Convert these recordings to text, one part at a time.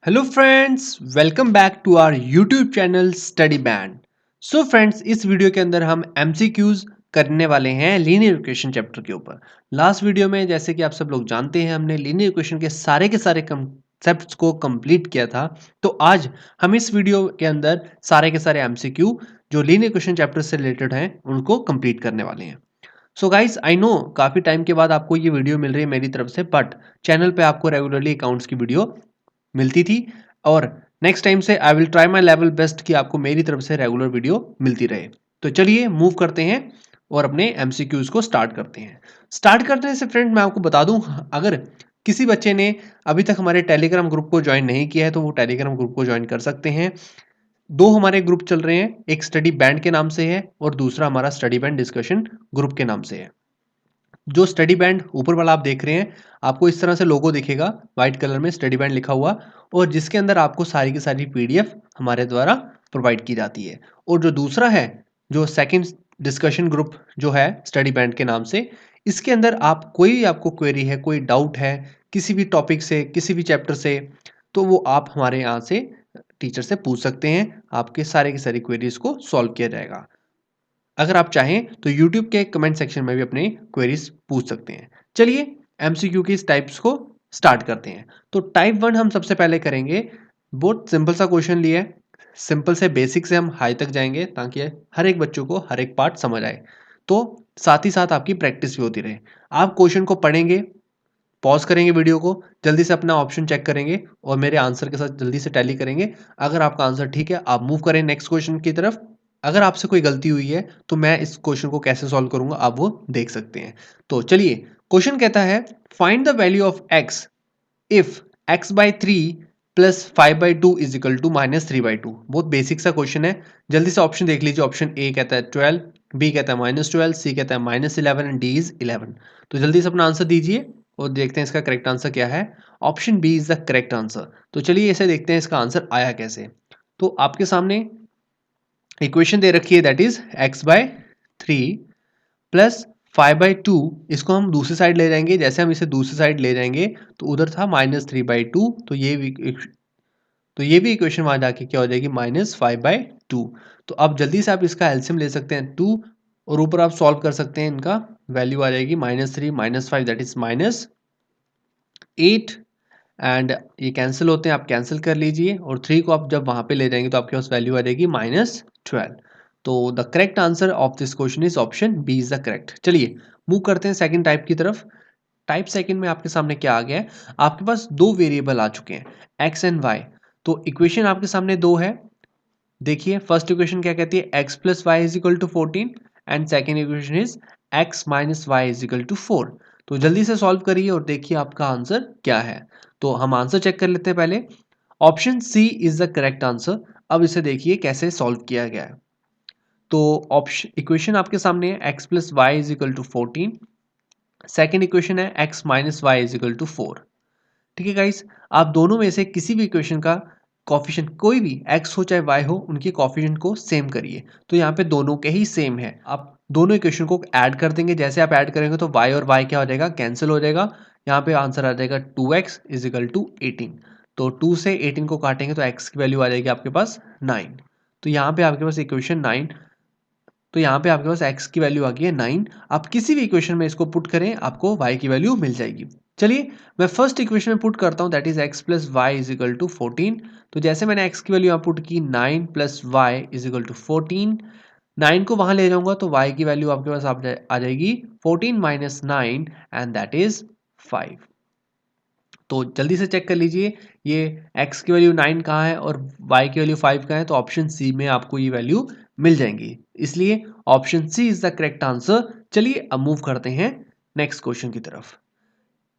Hello friends, welcome back to our YouTube channel study band. So friends, इस video के अंदर हम MCQs करने वाले हैं लीनियर इक्वेशन चैप्टर के ऊपर। लास्ट वीडियो में जैसे कि आप सब लोग जानते हैं, हमने लीनियर इक्वेशन के सारे कंसेप्ट्स को कंप्लीट किया था। तो आज हम इस वीडियो के अंदर के सारे एमसीक्यू जो लीनियर इक्वेशन चैप्टर से रिलेटेड हैं उनको कंप्लीट करने वाले हैं। सो गाइस, आई नो काफ़ी टाइम के बाद आपको ये वीडियो मिल रही है मेरी तरफ से, बट चैनल पे आपको रेगुलरली अकाउंट्स की वीडियो मिलती थी और नेक्स्ट टाइम से I will try my level best कि आपको मेरी तरफ से रेगुलर वीडियो मिलती रहे। तो चलिए मूव करते हैं और अपने एमसीक्यूज को स्टार्ट करते हैं। स्टार्ट करने से फ्रेंड मैं आपको बता दूं, अगर किसी बच्चे ने अभी तक हमारे टेलीग्राम ग्रुप को ज्वाइन नहीं किया है तो वो टेलीग्राम ग्रुप को ज्वाइन कर सकते हैं। दो हमारे ग्रुप चल रहे हैं, एक स्टडी बैंड के नाम से है और दूसरा हमारा स्टडी बैंड डिस्कशन ग्रुप के नाम से है। जो स्टडी बैंड ऊपर वाला आप देख रहे हैं, आपको इस तरह से लोगो दिखेगा व्हाइट कलर में स्टडी बैंड लिखा हुआ, और जिसके अंदर आपको सारी की सारी पीडीएफ हमारे द्वारा प्रोवाइड की जाती है। और जो दूसरा है, जो सेकंड डिस्कशन ग्रुप जो है स्टडी बैंड के नाम से, इसके अंदर आप कोई भी आपको क्वेरी है, कोई डाउट है किसी भी टॉपिक से, किसी भी चैप्टर से, तो वो आप हमारे यहाँ से टीचर से पूछ सकते हैं। आपके सारे की सारी क्वेरीज को सॉल्व किया जाएगा। अगर आप चाहें तो YouTube के कमेंट सेक्शन में भी अपनी क्वेरीज पूछ सकते हैं। चलिए एमसीक्यू की इस टाइप्स को स्टार्ट करते हैं। तो टाइप 1 हम सबसे पहले करेंगे। बहुत सिंपल सा क्वेश्चन लिया है, सिंपल से बेसिक से हम हाई तक जाएंगे ताकि हर एक बच्चों को हर एक पार्ट समझ आए, तो साथ ही साथ आपकी प्रैक्टिस भी होती रहे। आप क्वेश्चन को पढ़ेंगे, पॉज करेंगे वीडियो को, जल्दी से अपना ऑप्शन चेक करेंगे और मेरे आंसर के साथ जल्दी से टैली करेंगे। अगर आपका आंसर ठीक है, आप मूव करें नेक्स्ट क्वेश्चन की तरफ। अगर आपसे कोई गलती हुई है तो मैं इस क्वेश्चन को कैसे सॉल्व करूंगा आप वो देख सकते हैं। तो चलिए, क्वेश्चन कहता है find the value of x if x by 3 plus 5 by 2 is equal to minus 3 by 2। बहुत बेसिक सा क्वेश्चन है। जल्दी से ऑप्शन देख लीजिए। ऑप्शन ए कहता है 12, बी कहता है -12, सी कहता है -11 एंड डी इज 11। तो जल्दी से अपना आंसर दीजिए और देखते हैं इसका करेक्ट आंसर क्या है। Option B is the correct answer. तो चलिए इसे देखते हैं इसका आंसर आया कैसे। तो आपके सामने इक्वेशन दे रखी है, that is x by 3 plus 5 by 2। इसको हम दूसरी साइड ले जाएंगे। जैसे हम इसे दूसरी साइड ले जाएंगे तो उधर था -3/2, तो ये भी इक्वेशन वहां जाके क्या हो जाएगी, -5/2। तो अब जल्दी से आप इसका एलसीएम ले सकते हैं 2, और ऊपर आप सॉल्व कर सकते हैं। इनका वैल्यू आ जाएगी -3 -5 दैट इज -8, एंड ये कैंसिल होते हैं, आप कैंसिल कर लीजिए। और 3 को आप जब वहां पे ले जाएंगे तो आपके पास वैल्यू आ जाएगी -12। तो the correct answer of this question is option B is the correct. चलिए मूव करते हैं सेकंड टाइप की तरफ। टाइप सेकंड में आपके सामने क्या आ गया है, आपके पास दो वेरिएबल आ चुके हैं, एक्स एंड वाई। तो इक्वेशन आपके सामने दो है। देखिए फर्स्ट इक्वेशन क्या कहती है, x plus Y is equal to 14, and second equation is x minus Y is equal to 4। तो जल्दी से सॉल्व करिए और देखिए आपका आंसर क्या है। तो हम आंसर चेक कर लेते हैं पहले। Option C is the correct answer. अब इसे देखिए कैसे सॉल्व किया गया है। तो ऑप्शन इक्वेशन आपके सामने है x plus Y is equal to 14, second equation है x minus Y is equal to 4। ठीक है गाइस, आप दोनों में से किसी भी इक्वेशन का कॉफिशिएंट, कोई भी x हो चाहे y हो, उनके कॉफिशिएंट को सेम करिए। तो यहाँ पे दोनों के ही सेम है, आप दोनों इक्वेशन को ऐड कर देंगे। जैसे आप ऐड करेंगे तो y और y क्या हो जाएगा, कैंसिल हो जाएगा। यहाँ पे आंसर आ जाएगा 2x इज इक्वल टू 18। तो 2 से 18 को काटेंगे तो x की वैल्यू आ जाएगी आपके पास 9। तो यहाँ पे आपके पास इक्वेशन 9, तो यहाँ पे आपके पास x की वैल्यू आ गई है 9। आप किसी भी इक्वेशन में इसको पुट करें, आपको y की वैल्यू मिल जाएगी। चलिए मैं फर्स्ट इक्वेशन में पुट करता हूँ, that is x plus Y is equal to 14। तो जैसे मैंने x की वैल्यू यहाँ पुट की 9 plus Y is equal to 14, 9 को वहां ले जाऊंगा तो y की वैल्यू आपके पास आ जाएगी 14 माइनस 9 एंड दैट इज 5। तो जल्दी से चेक कर लीजिए ये x की वैल्यू 9 कहाँ है और y की वैल्यू 5 कहाँ है। तो ऑप्शन सी में आपको ये वैल्यू मिल जाएंगी, इसलिए option C is the correct answer. चलिए अब मूव करते हैं नेक्स्ट क्वेश्चन की तरफ।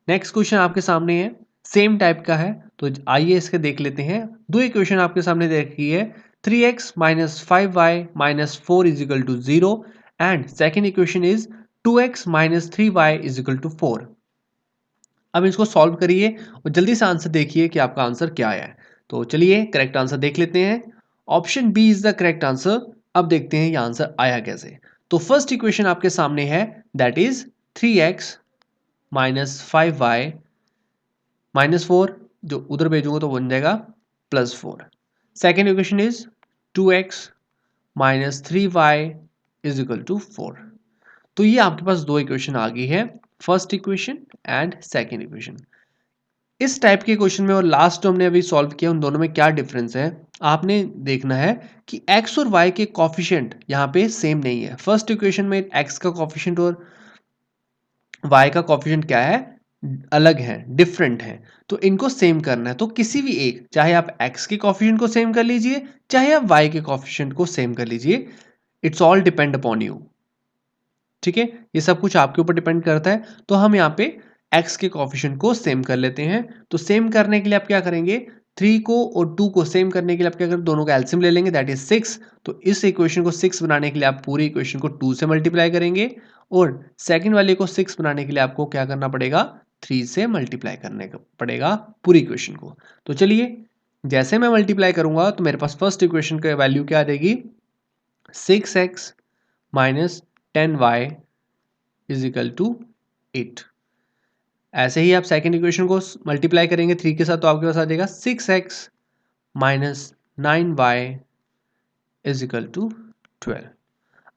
नेक्स्ट क्वेश्चन आपके सामने है, सेम टाइप का है। तो आइए इसके देख लेते हैं। दो इक्वेशन आपके सामने देखी है, 3x minus 5y minus 4 is equal to 0, and second equation is 2x minus 3y is equal to 4। अब इसको सॉल्व करिए और जल्दी से आंसर देखिए कि आपका आंसर क्या आया है। तो चलिए करेक्ट आंसर देख लेते हैं। Option B is the correct answer. अब देखते हैं ये आंसर आया कैसे। तो फर्स्ट इक्वेशन आपके सामने है, that is 3x minus 5y minus 4, जो उधर भेजूंगा तो बन जाएगा plus 4। Second equation is 2x minus 3y is equal to 4। तो ये आपके पास दो इक्वेशन आ गई है, first equation and second equation. इस टाइप के क्वेश्चन में और लास्ट जो हमने अभी सॉल्व किया उन दोनों में क्या डिफरेंस है आपने देखना है कि x और y के कॉफिशिएंट यहाँ पे सेम नहीं है। फर्स्ट इक्वेशन में x का कॉफिशिएंट और y का कॉफिशिएंट क्या है, अलग है, डिफरेंट है। तो इनको सेम करना है, तो किसी भी एक, चाहे आप x के कॉफिशिएंट को सेम कर लीजिए चाहे आप y के कॉफिशिएंट को सेम कर लीजिए, it's all depend upon you. ठीक है, ये सब कुछ आपके ऊपर डिपेंड करता है। तो हम यहाँ पे x के कोफिशिएंट को सेम कर लेते हैं। तो सेम करने के लिए आप क्या करेंगे, 3 को और 2 को सेम करने के लिए आप क्या करेंगे, दोनों का एलसीएम ले लेंगे, दैट इज 6। तो इस इक्वेशन को 6 बनाने के लिए आप पूरी इक्वेशन को 2 से मल्टीप्लाई करेंगे और सेकंड वाले को 6 बनाने के लिए आपको क्या करना पड़ेगा, 3 से मल्टीप्लाई करने का पड़ेगा पूरी इक्वेशन को। तो चलिए, जैसे मैं मल्टीप्लाई करूंगा तो मेरे पास फर्स्ट इक्वेशन का वैल्यू क्या आ जाएगी, 6x minus 10y is equal to 8। ऐसे ही आप सेकेंड इक्वेशन को मल्टीप्लाई करेंगे 3 के साथ, तो आपके पास आ जाएगा 6x minus 9y is equal to 12।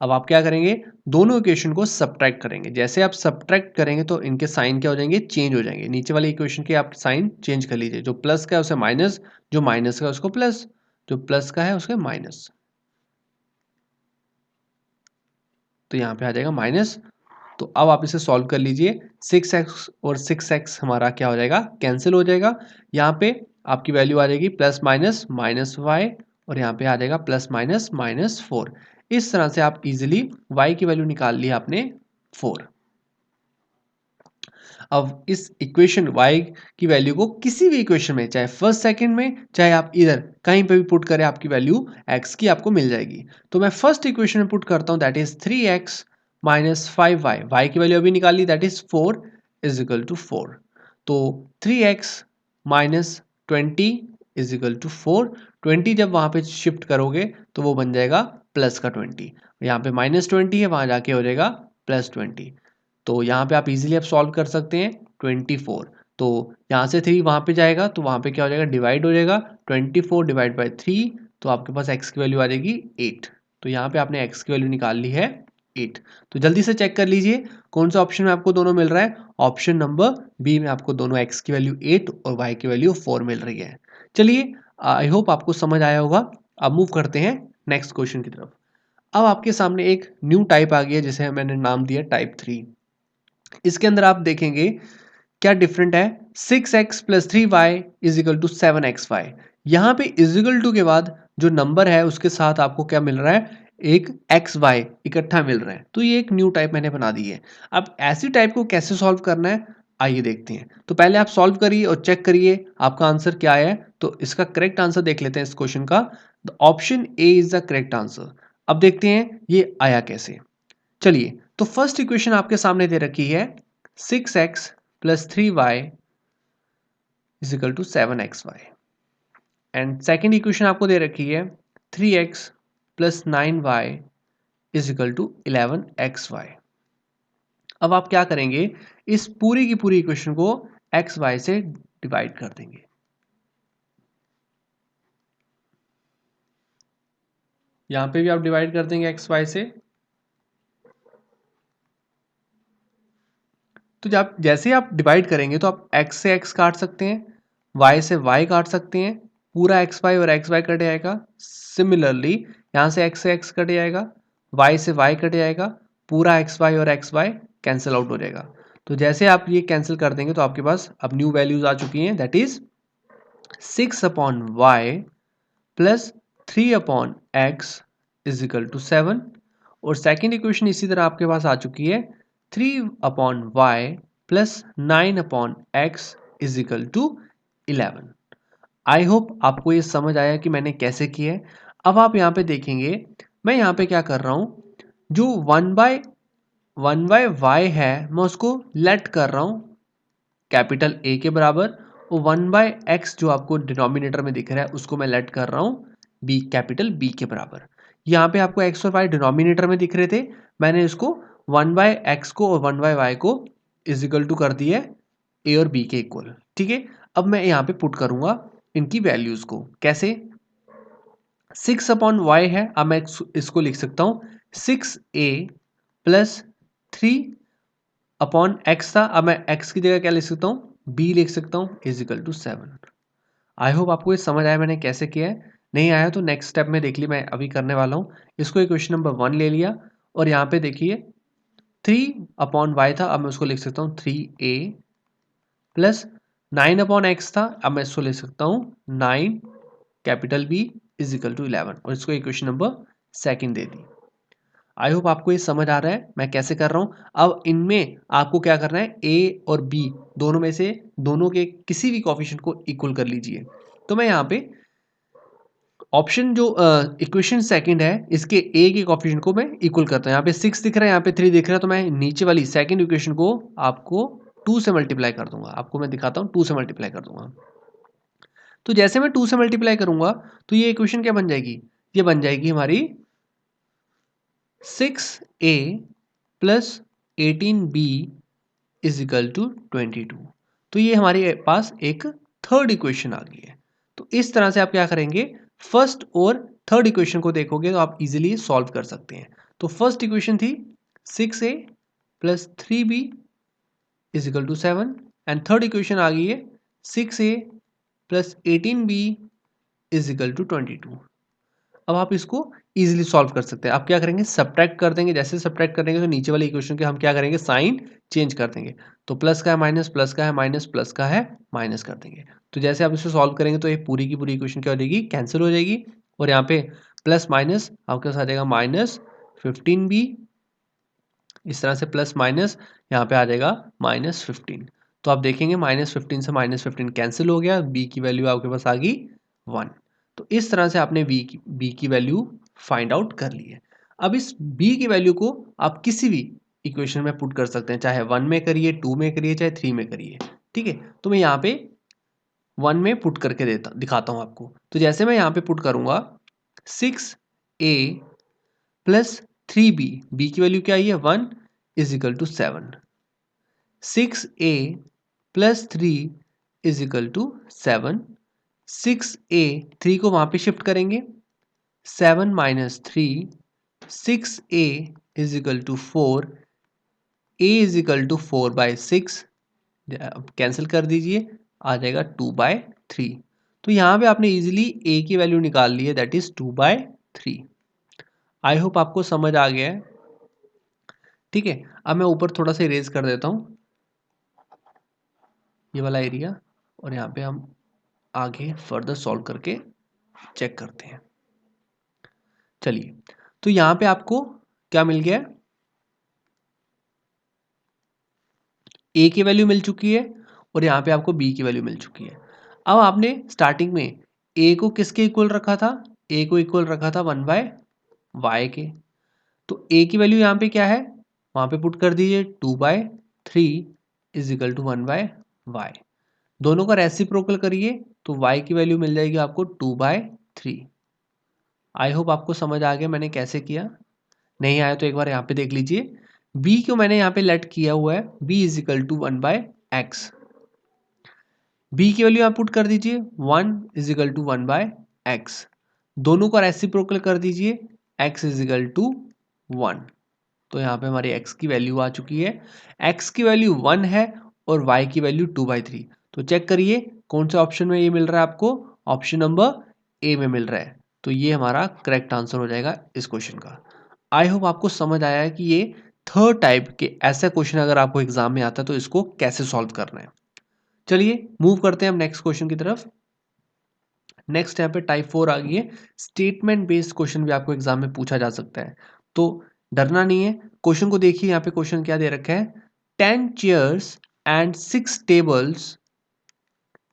अब आप क्या करेंगे, दोनों इक्वेशन को सब्ट्रैक्ट करेंगे। जैसे आप सब्ट्रैक्ट करेंगे तो इनके साइन क्या हो जाएंगे, चेंज हो जाएंगे। नीचे वाले इक्वेशन के आप साइन चेंज कर लीजिए, जो प्लस का है उसे माइनस, जो माइनस का है उसको प्लस, जो प्लस का है उसके माइनस। तो यहाँ पे आ जाएगा माइनस। तो अब आप इसे सॉल्व कर लीजिए, 6x और 6x हमारा क्या हो जाएगा, कैंसिल हो जाएगा। यहाँ पे आपकी वैल्यू आ जाएगी प्लस माइनस माइनस y और यहाँ पे आ जाएगा प्लस माइनस माइनस 4। इस तरह से आप इजीली y की वैल्यू निकाल ली आपने 4। अब इस इक्वेशन y की वैल्यू को किसी भी इक्वेशन में, चाहे फर्स्ट सेकंड में, चाहे आप इधर कहीं पे भी पुट करें, आपकी वैल्यू x की आपको मिल जाएगी। तो मैं फर्स्ट इक्वेशन में पुट करता हूं, that is 3x minus 5y, y की वैल्यू अभी निकाली, that is 4 is equal to 4। तो 3x minus 20 is equal to 4। 20 जब वहां पे शिफ्ट करोगे तो वो बन जाएगा प्लस का 20, यहाँ पे माइनस 20 है, वहां जाके हो जाएगा प्लस 20। तो यहाँ पे आप इजीली आप सॉल्व कर सकते हैं 24। तो यहाँ से 3 वहाँ पे जाएगा तो वहाँ पे क्या हो जाएगा, डिवाइड हो जाएगा, 24 डिवाइड बाई 3, तो आपके पास x की वैल्यू आ जाएगी 8। तो यहाँ पे आपने x की वैल्यू निकाल ली है 8। तो जल्दी से चेक कर लीजिए कौन सा ऑप्शन में आपको दोनों मिल रहा है। ऑप्शन नंबर बी में आपको दोनों x की वैल्यू 8 और y की वैल्यू 4 मिल रही है। चलिए, आई होप आपको समझ आया होगा। अब मूव करते हैं नेक्स्ट क्वेश्चन की तरफ। अब आपके सामने एक न्यू टाइप आ गया है जिसे मैंने नाम दिया टाइप 3। इसके अंदर आप देखेंगे क्या डिफरेंट है, 6x plus 3y is equal to 7xy। यहाँ पे इजिकल टू के बाद जो नंबर है उसके साथ आपको क्या मिल रहा है, एक xy इकट्ठा मिल रहा है। तो ये एक न्यू टाइप मैंने बना दी है। अब ऐसी टाइप को कैसे सॉल्व करना है, आइए देखते हैं। तो पहले आप सॉल्व करिए और चेक करिए आपका आंसर क्या है। तो इसका करेक्ट आंसर देख लेते हैं इस क्वेश्चन का। The option A is the correct answer. अब देखते हैं ये आया कैसे। चलिए, तो फर्स्ट इक्वेशन आपके सामने दे रखी है 6x plus 3y is equal to 7xy and second equation आपको दे रखी है 3x plus 9y is equal to 11xy। अब आप क्या करेंगे, इस पूरी की पूरी इक्वेशन को xy से डिवाइड कर देंगे। यहां पे भी आप डिवाइड कर देंगे xy से। तो जब जैसे आप डिवाइड करेंगे तो आप x से x काट सकते हैं, y से y काट सकते हैं, पूरा xy और xy कट जाएगा। सिमिलरली यहाँ से x कट जाएगा, y से y कट जाएगा, पूरा xy और xy कैंसिल आउट हो जाएगा। तो जैसे आप ये कैंसिल कर देंगे तो आपके पास अब न्यू वैल्यूज आ चुकी हैं, that is 6 upon Y plus 3 upon X is equal to 7। और सेकेंड इक्वेशन इसी तरह आपके पास आ चुकी है 3 upon Y plus 9 upon X is equal to 11। I hope आपको ये समझ आया कि मैंने कैसे किया है। अब आप यहाँ पे देखेंगे, मैं यहाँ पे क्या कर रहा हूँ, जो 1 बाय वाई है मैं उसको लेट कर रहा हूँ कैपिटल ए के बराबर, और 1/x जो आपको डिनोमिनेटर में दिख रहा है उसको मैं लेट कर रहा हूँ बी, कैपिटल बी के बराबर। यहाँ पे आपको x और y डिनोमिनेटर में दिख रहे थे, मैंने इसको 1/x को और 1/y को इज इक्वल टू कर दिया ए और बी के इक्वल। ठीक है, अब मैं यहाँ पे पुट करूंगा इनकी वैल्यूज को। कैसे? 6/y है, अब मैं इसको लिख सकता हूं 6a प्लस 3/x था, अब मैं x की जगह क्या लिख सकता हूं, b लिख सकता हूं is equal to 7। I hope आपको ये समझ आया मैंने कैसे किया है। नहीं आया तो नेक्स्ट स्टेप में देख ली, मैं अभी करने वाला हूँ। इसको इक्वेशन नंबर 1 ले लिया और यहाँ पे देखिए 3/y था, अब मैं उसको लिख सकता हूँ 3a प्लस 9/x था, अब मैं इसको लिख सकता हूँ 9 capital B is equal to 11 और इसको इक्वेशन नंबर 2 दे दी। आई होप आपको ये समझ आ रहा है मैं कैसे कर रहा हूँ। अब इनमें आपको क्या करना है, a और b दोनों में से दोनों के किसी भी कोफिशिएंट को इक्वल कर लीजिए। तो मैं यहाँ पे ऑप्शन जो इक्वेशन सेकंड है इसके a के कोफिशिएंट को मैं इक्वल करता हूँ। यहाँ पे 6 दिख रहा है, यहाँ पे 3 दिख रहा है, तो मैं नीचे वाली सेकंड इक्वेशन को आपको 2 से मल्टीप्लाई कर दूंगा। आपको मैं दिखाता हूँ 2 से मल्टीप्लाई कर दूंगा। तो जैसे मैं 2 से मल्टीप्लाई करूंगा तो ये इक्वेशन क्या बन जाएगी, ये बन जाएगी हमारी 6a plus 18b is equal to 22। तो ये हमारे पास एक थर्ड इक्वेशन आ गई है। तो इस तरह से आप क्या करेंगे, फर्स्ट और थर्ड इक्वेशन को देखोगे तो आप इजीली सॉल्व कर सकते हैं। तो फर्स्ट इक्वेशन थी 6a plus 3b is equal to 7 and third equation आ गई है 6a plus 18b is equal to 22। अब आप इसको इजीली सॉल्व कर सकते हैं। आप क्या करेंगे, सब्ट्रैक्ट कर देंगे। जैसे सब्ट्रैक्ट करेंगे तो नीचे वाले इक्वेशन के हम क्या करेंगे, साइन चेंज कर देंगे। तो प्लस का है माइनस, प्लस का है माइनस, प्लस का है माइनस कर देंगे। तो जैसे आप इसे सॉल्व करेंगे तो ये पूरी की पूरी इक्वेशन क्या हो जाएगी, कैंसिल हो जाएगी। और यहाँ पे प्लस माइनस आपके पास आ जाएगा -15b, इस तरह से प्लस माइनस यहाँ पे आ जाएगा -15। तो आप देखेंगे -15 से -15 कैंसिल हो गया, b की वैल्यू आपके पास आ गई 1। तो इस तरह से आपने b की वैल्यू फाइंड आउट कर ली है। अब इस b की वैल्यू को आप किसी भी इक्वेशन में पुट कर सकते हैं, चाहे 1 में करिए, 2 में करिए, चाहे 3 में करिए। ठीक है, तो मैं यहाँ पे 1 में पुट करके दिखाता हूँ आपको। तो जैसे मैं यहाँ पे पुट करूँगा 6a प्लस 3b, b की वैल्यू क्या आई है 1 is equal to 7। 6a plus 3 is equal to 7। 6a 3 को वहां पे शिफ्ट करेंगे, 7 minus 3, 6a is equal to 4, a is equal to 4/6, cancel कर दीजिए, आ जाएगा 2/3। तो यहाँ पे आपने इजीली a की वैल्यू निकाल ली है, दैट इज 2/3। आई होप आपको समझ आ गया है। ठीक है, अब मैं ऊपर थोड़ा सा इरेज कर देता हूँ ये वाला एरिया, और यहाँ पे हम आगे फर्दर सॉल्व करके चेक करते हैं। चलिए, तो यहाँ पे आपको क्या मिल गया, a की वैल्यू मिल चुकी है और यहाँ पे आपको b की वैल्यू मिल चुकी है। अब आपने स्टार्टिंग में a को किसके इक्वल रखा था, a को इक्वल रखा था 1/y के। तो a की वैल्यू यहाँ पे क्या है, वहाँ पे पुट कर दीजिए 2/3 इज इक्वल टू 1/y। दोनों का रेसिप्रोकल करिए तो y की वैल्यू मिल जाएगी आपको 2/3। आई होप आपको समझ आ गया मैंने कैसे किया। नहीं आया तो एक बार यहाँ पे देख लीजिए। b को मैंने यहाँ पे लेट किया हुआ है, b is equal to 1/x। b की वैल्यू आप पुट कर दीजिए 1 इज इक्वल टू 1/x। दोनों का रेसिप्रोकल कर दीजिए, x इज इक्वल टू 1। तो यहाँ पे हमारी x की वैल्यू आ चुकी है। x की वैल्यू 1 है और y की वैल्यू 2/3। तो चेक करिए कौन से ऑप्शन में ये मिल रहा है आपको, ऑप्शन नंबर ए में मिल रहा है। तो ये हमारा करेक्ट आंसर हो जाएगा इस क्वेश्चन का। आई होप आपको समझ आया है कि ये थर्ड टाइप के ऐसा क्वेश्चन अगर आपको एग्जाम में आता है तो इसको कैसे सॉल्व करना है। चलिए मूव करते हैं हम नेक्स्ट क्वेश्चन की तरफ। नेक्स्ट यहाँ पे टाइप 4 आ गई है, स्टेटमेंट बेस्ड क्वेश्चन भी आपको एग्जाम में पूछा जा सकता है, तो डरना नहीं है। क्वेश्चन को देखिए, यहाँ पे क्वेश्चन क्या दे रखा है, 10 chairs and 6 tables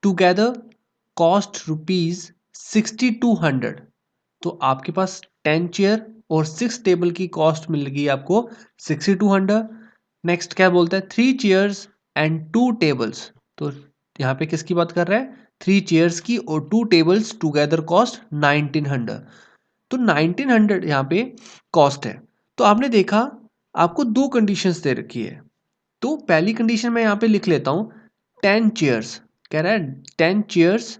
together cost ₹6200। तो आपके पास 10 चेयर और 6 टेबल की कॉस्ट मिल गई आपको 6200। नेक्स्ट क्या बोलता है, 3 चेयर्स एंड 2 टेबल्स। तो यहाँ पे किसकी बात कर रहा है, 3 चेयर्स की और 2 टेबल्स टुगेदर कॉस्ट 1900। तो 1900 यहाँ पे कॉस्ट है। तो आपने देखा आपको दो कंडीशंस दे रखी है। तो पहली कंडीशन मैं यहाँ पे लिख लेता हूँ 10 चेयर्स, कह रहा है 10 चेयर्स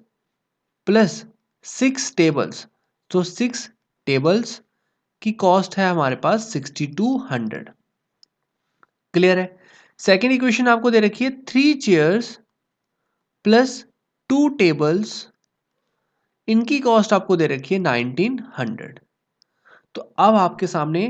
प्लस 6 टेबल्स। तो 6 टेबल्स की कॉस्ट है हमारे पास 6200। क्लियर है। सेकेंड इक्वेशन आपको दे रखी है 3 चेयर्स प्लस 2 टेबल्स, इनकी कॉस्ट आपको दे रखी है 1900। तो अब आपके सामने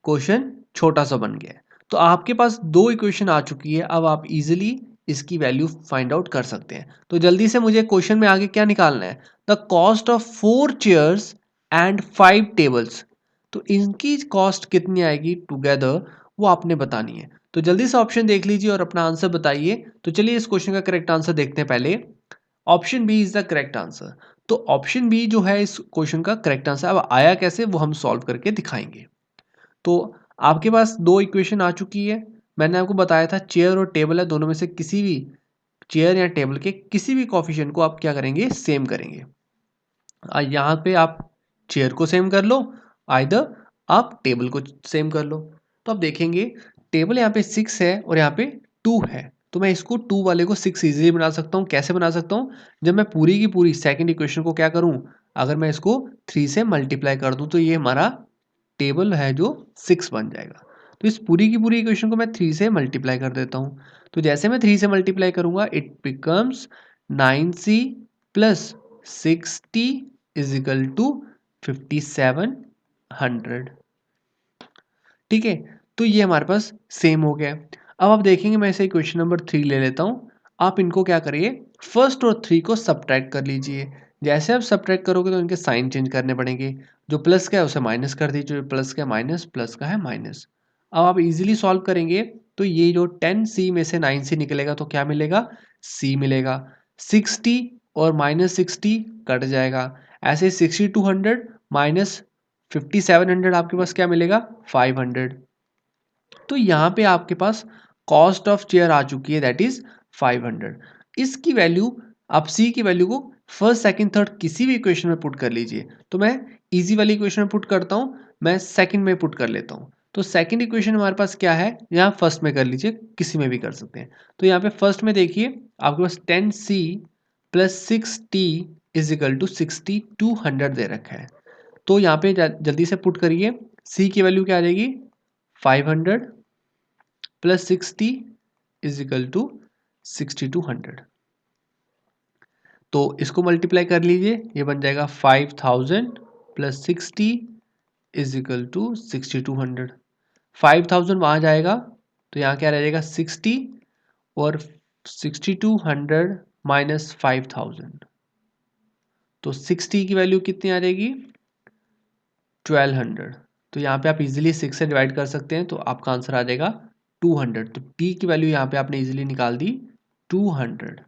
क्वेश्चन छोटा सा बन गया है। तो आपके पास दो इक्वेशन आ चुकी है, अब आप इजीली इसकी वैल्यू फाइंड आउट कर सकते हैं। तो जल्दी से मुझे क्वेश्चन में आगे क्या निकालना है, the cost of 4 chairs and 5 tables. तो इनकी कॉस्ट कितनी आएगी टुगेदर, वो आपने बतानी है। तो जल्दी से ऑप्शन देख लीजिए और अपना आंसर बताइए। तो चलिए इस क्वेश्चन का करेक्ट आंसर देखते हैं। पहले option B is the correct answer. तो ऑप्शन बी जो है इस क्वेश्चन का करेक्ट आंसर। अब आया कैसे वो हम सॉल्व करके दिखाएंगे। तो आपके पास दो इक्वेशन आ चुकी है। मैंने आपको बताया था चेयर और टेबल है, दोनों में से किसी भी चेयर या टेबल के किसी भी कोफिशिएंट को आप क्या करेंगे, सेम करेंगे। यहाँ पे आप चेयर को सेम कर लो, आइदर आप टेबल को सेम कर लो। तो आप देखेंगे टेबल यहाँ पे 6 है और यहाँ पे 2 है, तो मैं इसको 2 वाले को 6 इजीली बना सकता हूँ। कैसे बना सकता हूँ, जब मैं पूरी की पूरी सेकंड इक्वेशन को क्या करूँ, अगर मैं इसको 3 से मल्टीप्लाई कर दूँ तो ये हमारा टेबल है जो 6 बन जाएगा। तो इस पूरी की पूरी इक्वेशन को मैं 3 से मल्टीप्लाई कर देता हूँ। तो जैसे मैं 3 से मल्टीप्लाई करूँगा it becomes 9c plus 60 is equal to 5700। ठीक है, तो ये हमारे पास सेम हो गया। अब आप देखेंगे मैं इसे क्वेश्चन नंबर 3 ले लेता हूँ। आप इनको क्या करिए, फर्स्ट और 3 को सब्ट्रैक्ट कर लीजिए। जैसे आप सब्ट्रैक्ट करोगे तो इनके साइन चेंज करने पड़ेंगे। जो प्लस का है उसे माइनस कर दीजिए, जो प्लस का है माइनस, प्लस का है माइनस। अब आप इजीली सॉल्व करेंगे तो ये जो 10c में से 9c निकलेगा तो क्या मिलेगा, c मिलेगा। 60 और माइनस 60 कट जाएगा। ऐसे 6200 माइनस 5700 आपके पास क्या मिलेगा, 500। तो यहाँ पे आपके पास कॉस्ट ऑफ चेयर आ चुकी है, दैट इज 500। इसकी वैल्यू आप सी की वैल्यू को फर्स्ट सेकंड थर्ड किसी भी इक्वेशन में पुट कर लीजिए। तो मैं इजी वाली इक्वेशन में पुट करता हूँ, मैं सेकंड में पुट कर लेता हूँ। तो सेकंड इक्वेशन हमारे पास क्या है, यहाँ फर्स्ट में कर लीजिए, किसी में भी कर सकते हैं। तो यहाँ पे फर्स्ट में देखिए आपके पास 10c plus 6t is equal to 6200 दे रखा है। तो यहाँ पे जल्दी से पुट करिए, c की वैल्यू क्या आ जाएगी, 500 प्लस 60 इज इक्वल टू 6200। तो इसको मल्टीप्लाई कर लीजिए, ये बन जाएगा 5000 प्लस 60 इज इक्वल टू 6200। 5000 वहाँ जाएगा तो यहाँ क्या रह जाएगा 60 और 6200 माइनस 5000। तो 60 की वैल्यू कितनी आ जाएगी, 1200। तो यहाँ पे आप इजीली 6 से डिवाइड कर सकते हैं तो आपका आंसर आ जाएगा 200। तो t की वैल्यू यहाँ पे आपने इजीली निकाल दी 200।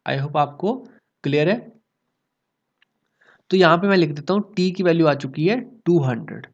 आई होप आपको क्लियर है। तो यहाँ पे मैं लिख देता हूँ t की वैल्यू आ चुकी है 200।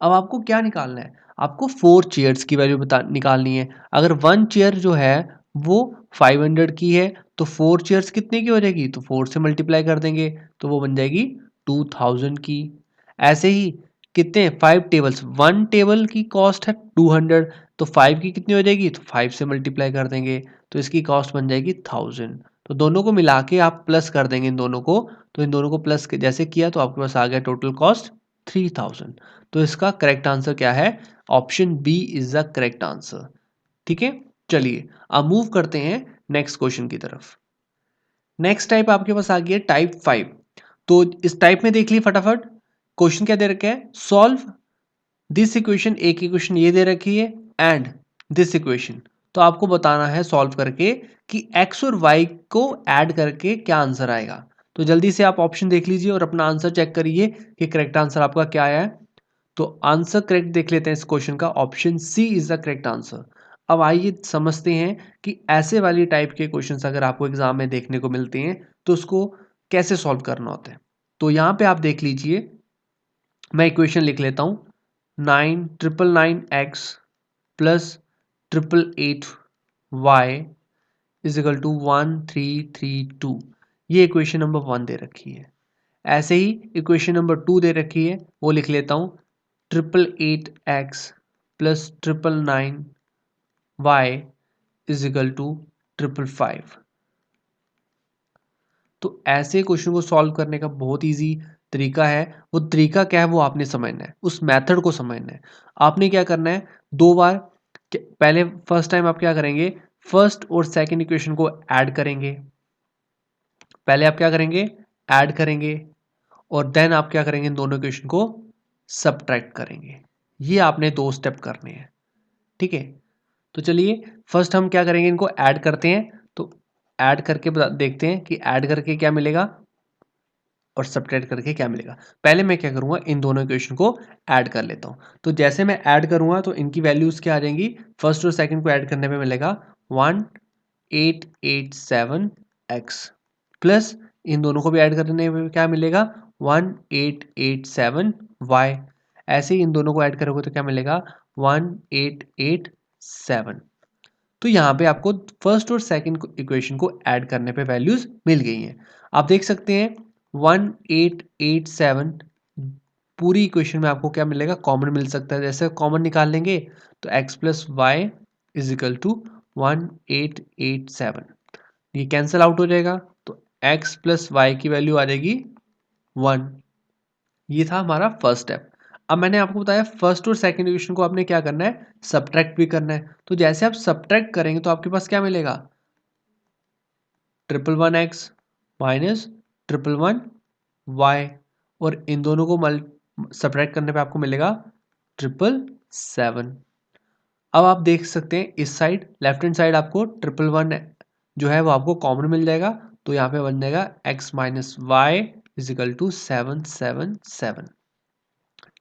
अब आपको क्या निकालना है, आपको 4 चेयर्स की वैल्यू निकालनी है। अगर 1 चेयर जो है वो 500 की है तो 4 चेयर्स कितने की हो जाएगी, तो 4 से मल्टीप्लाई कर देंगे तो वो बन जाएगी 2000 की। ऐसे ही कितने 5 टेबल्स, 1 टेबल की कॉस्ट है 200, तो 5 की कितनी हो जाएगी, तो 5 से मल्टीप्लाई कर देंगे तो इसकी कॉस्ट बन जाएगी 1000। तो दोनों को मिला के आप प्लस कर देंगे इन दोनों को, तो इन दोनों को प्लस जैसे किया तो आपके पास आ गया टोटल कॉस्ट 3000। तो इसका करेक्ट आंसर क्या है, option B is the correct answer. ठीक है, चलिए अब मूव करते हैं नेक्स्ट क्वेश्चन की तरफ। नेक्स्ट टाइप आपके पास आ गई है टाइप 5। तो इस टाइप में देख लिए फटाफट क्वेश्चन क्या दे रखा है, सॉल्व दिस इक्वेशन, एक इक्वेशन ये दे रखी है एंड दिस इक्वेशन। तो आपको बताना है सॉल्व करके कि x और y को ऐड करके क्या आंसर आएगा। तो जल्दी से आप ऑप्शन देख लीजिए और अपना आंसर चेक करिए कि करेक्ट आंसर आपका क्या आया है। तो आंसर करेक्ट देख लेते हैं इस क्वेश्चन का, option C is the correct answer. अब आइए समझते हैं कि ऐसे वाली टाइप के क्वेश्चंस अगर आपको एग्जाम में देखने को मिलते हैं तो उसको कैसे सॉल्व करना होता है। तो यहाँ पे आप देख लीजिए, मैं इक्वेशन लिख लेता हूँ, 9,999x plus 888y is equal to 1332। ये इक्वेशन नंबर 1 दे रखी है। ऐसे ही इक्वेशन नंबर 2 दे रखी है, वो लिख लेता हूँ, 888x plus 999y is equal to 555। तो ऐसे क्वेश्चन को सॉल्व करने का बहुत ईजी तरीका है। वो तरीका क्या है वो आपने समझना है, उस मेथड को समझना है। आपने क्या करना है, दो बार पहले फर्स्ट टाइम आप क्या करेंगे, फर्स्ट और सेकंड इक्वेशन को ऐड करेंगे। पहले आप क्या करेंगे, ऐड करेंगे, और देन आप क्या करेंगे, इन दोनों इक्वेशन को सब्ट्रैक्ट करेंगे। ये आपने दो स्टेप करने हैं, ठीक है। तो चलिए फर्स्ट हम क्या करेंगे, इनको ऐड करते हैं। तो ऐड करके देखते हैं कि ऐड करके क्या मिलेगा और सब्ट्रैक्ट करके क्या मिलेगा। पहले मैं क्या करूंगा, इन दोनों इक्वेशन को ऐड कर लेता हूं। तो जैसे मैं ऐड करूंगा तो इनकी वैल्यूज क्या आ जाएंगी, फर्स्ट और सेकंड को ऐड करने पे मिलेगा 1887x प्लस इन दोनों को भी ऐड करने पे क्या मिलेगा 1887y। ऐसे ही इन दोनों को ऐड करोगे तो क्या मिलेगा 1887। तो यहाँ पे आपको फर्स्ट और सेकंड इक्वेशन को ऐड करने पे वैल्यूज मिल गई हैं। आप देख सकते हैं 1887 पूरी इक्वेशन में आपको क्या मिलेगा, कॉमन मिल सकता है। जैसे कॉमन निकाल लेंगे तो x plus Y is equal to 1887, ये कैंसिल आउट हो जाएगा। तो x प्लस वाई की वैल्यू आ जाएगी 1। ये था हमारा फर्स्ट स्टेप। अब मैंने आपको बताया फर्स्ट और सेकंड इक्वेशन को आपने क्या करना है, सब्ट्रैक्ट भी करना है। तो जैसे आप सब्ट्रैक्ट करेंगे तो आपके पास क्या मिलेगा, 111x माइनस 111y, और इन दोनों को सब्ट्रैक्ट करने पे आपको मिलेगा 777। अब आप देख सकते हैं इस साइड लेफ्ट हैंड साइड आपको 111 जो है वो आपको कॉमन मिल जाएगा। तो यहाँ पे बन जाएगा x minus Y is equal to 777।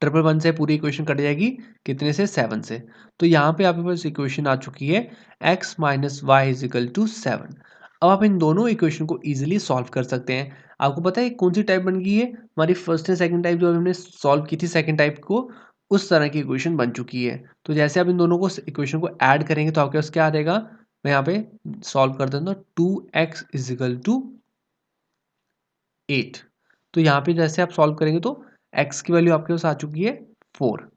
111 से पूरी इक्वेशन कट जाएगी, कितने से, 7 से। तो यहाँ पे आपके पास इक्वेशन आ चुकी है x minus Y is equal to 7। अब आप इन दोनों इक्वेशन को इजीली सॉल्व कर सकते हैं। आपको पता है कौन सी टाइप बन गई है, हमारी फर्स्ट एंड सेकंड टाइप जो हमने सॉल्व की थी सेकंड टाइप को, उस तरह की इक्वेशन बन चुकी है। तो जैसे आप इन दोनों को इक्वेशन को ऐड करेंगे तो आपके पास क्या आ जाएगा, मैं यहाँ पे सॉल्व कर देता हूँ, 2x इज इक्वल टू 8। तो यहाँ पे जैसे आप सॉल्व करेंगे तो x की वैल्यू आपके पास आ चुकी है 4।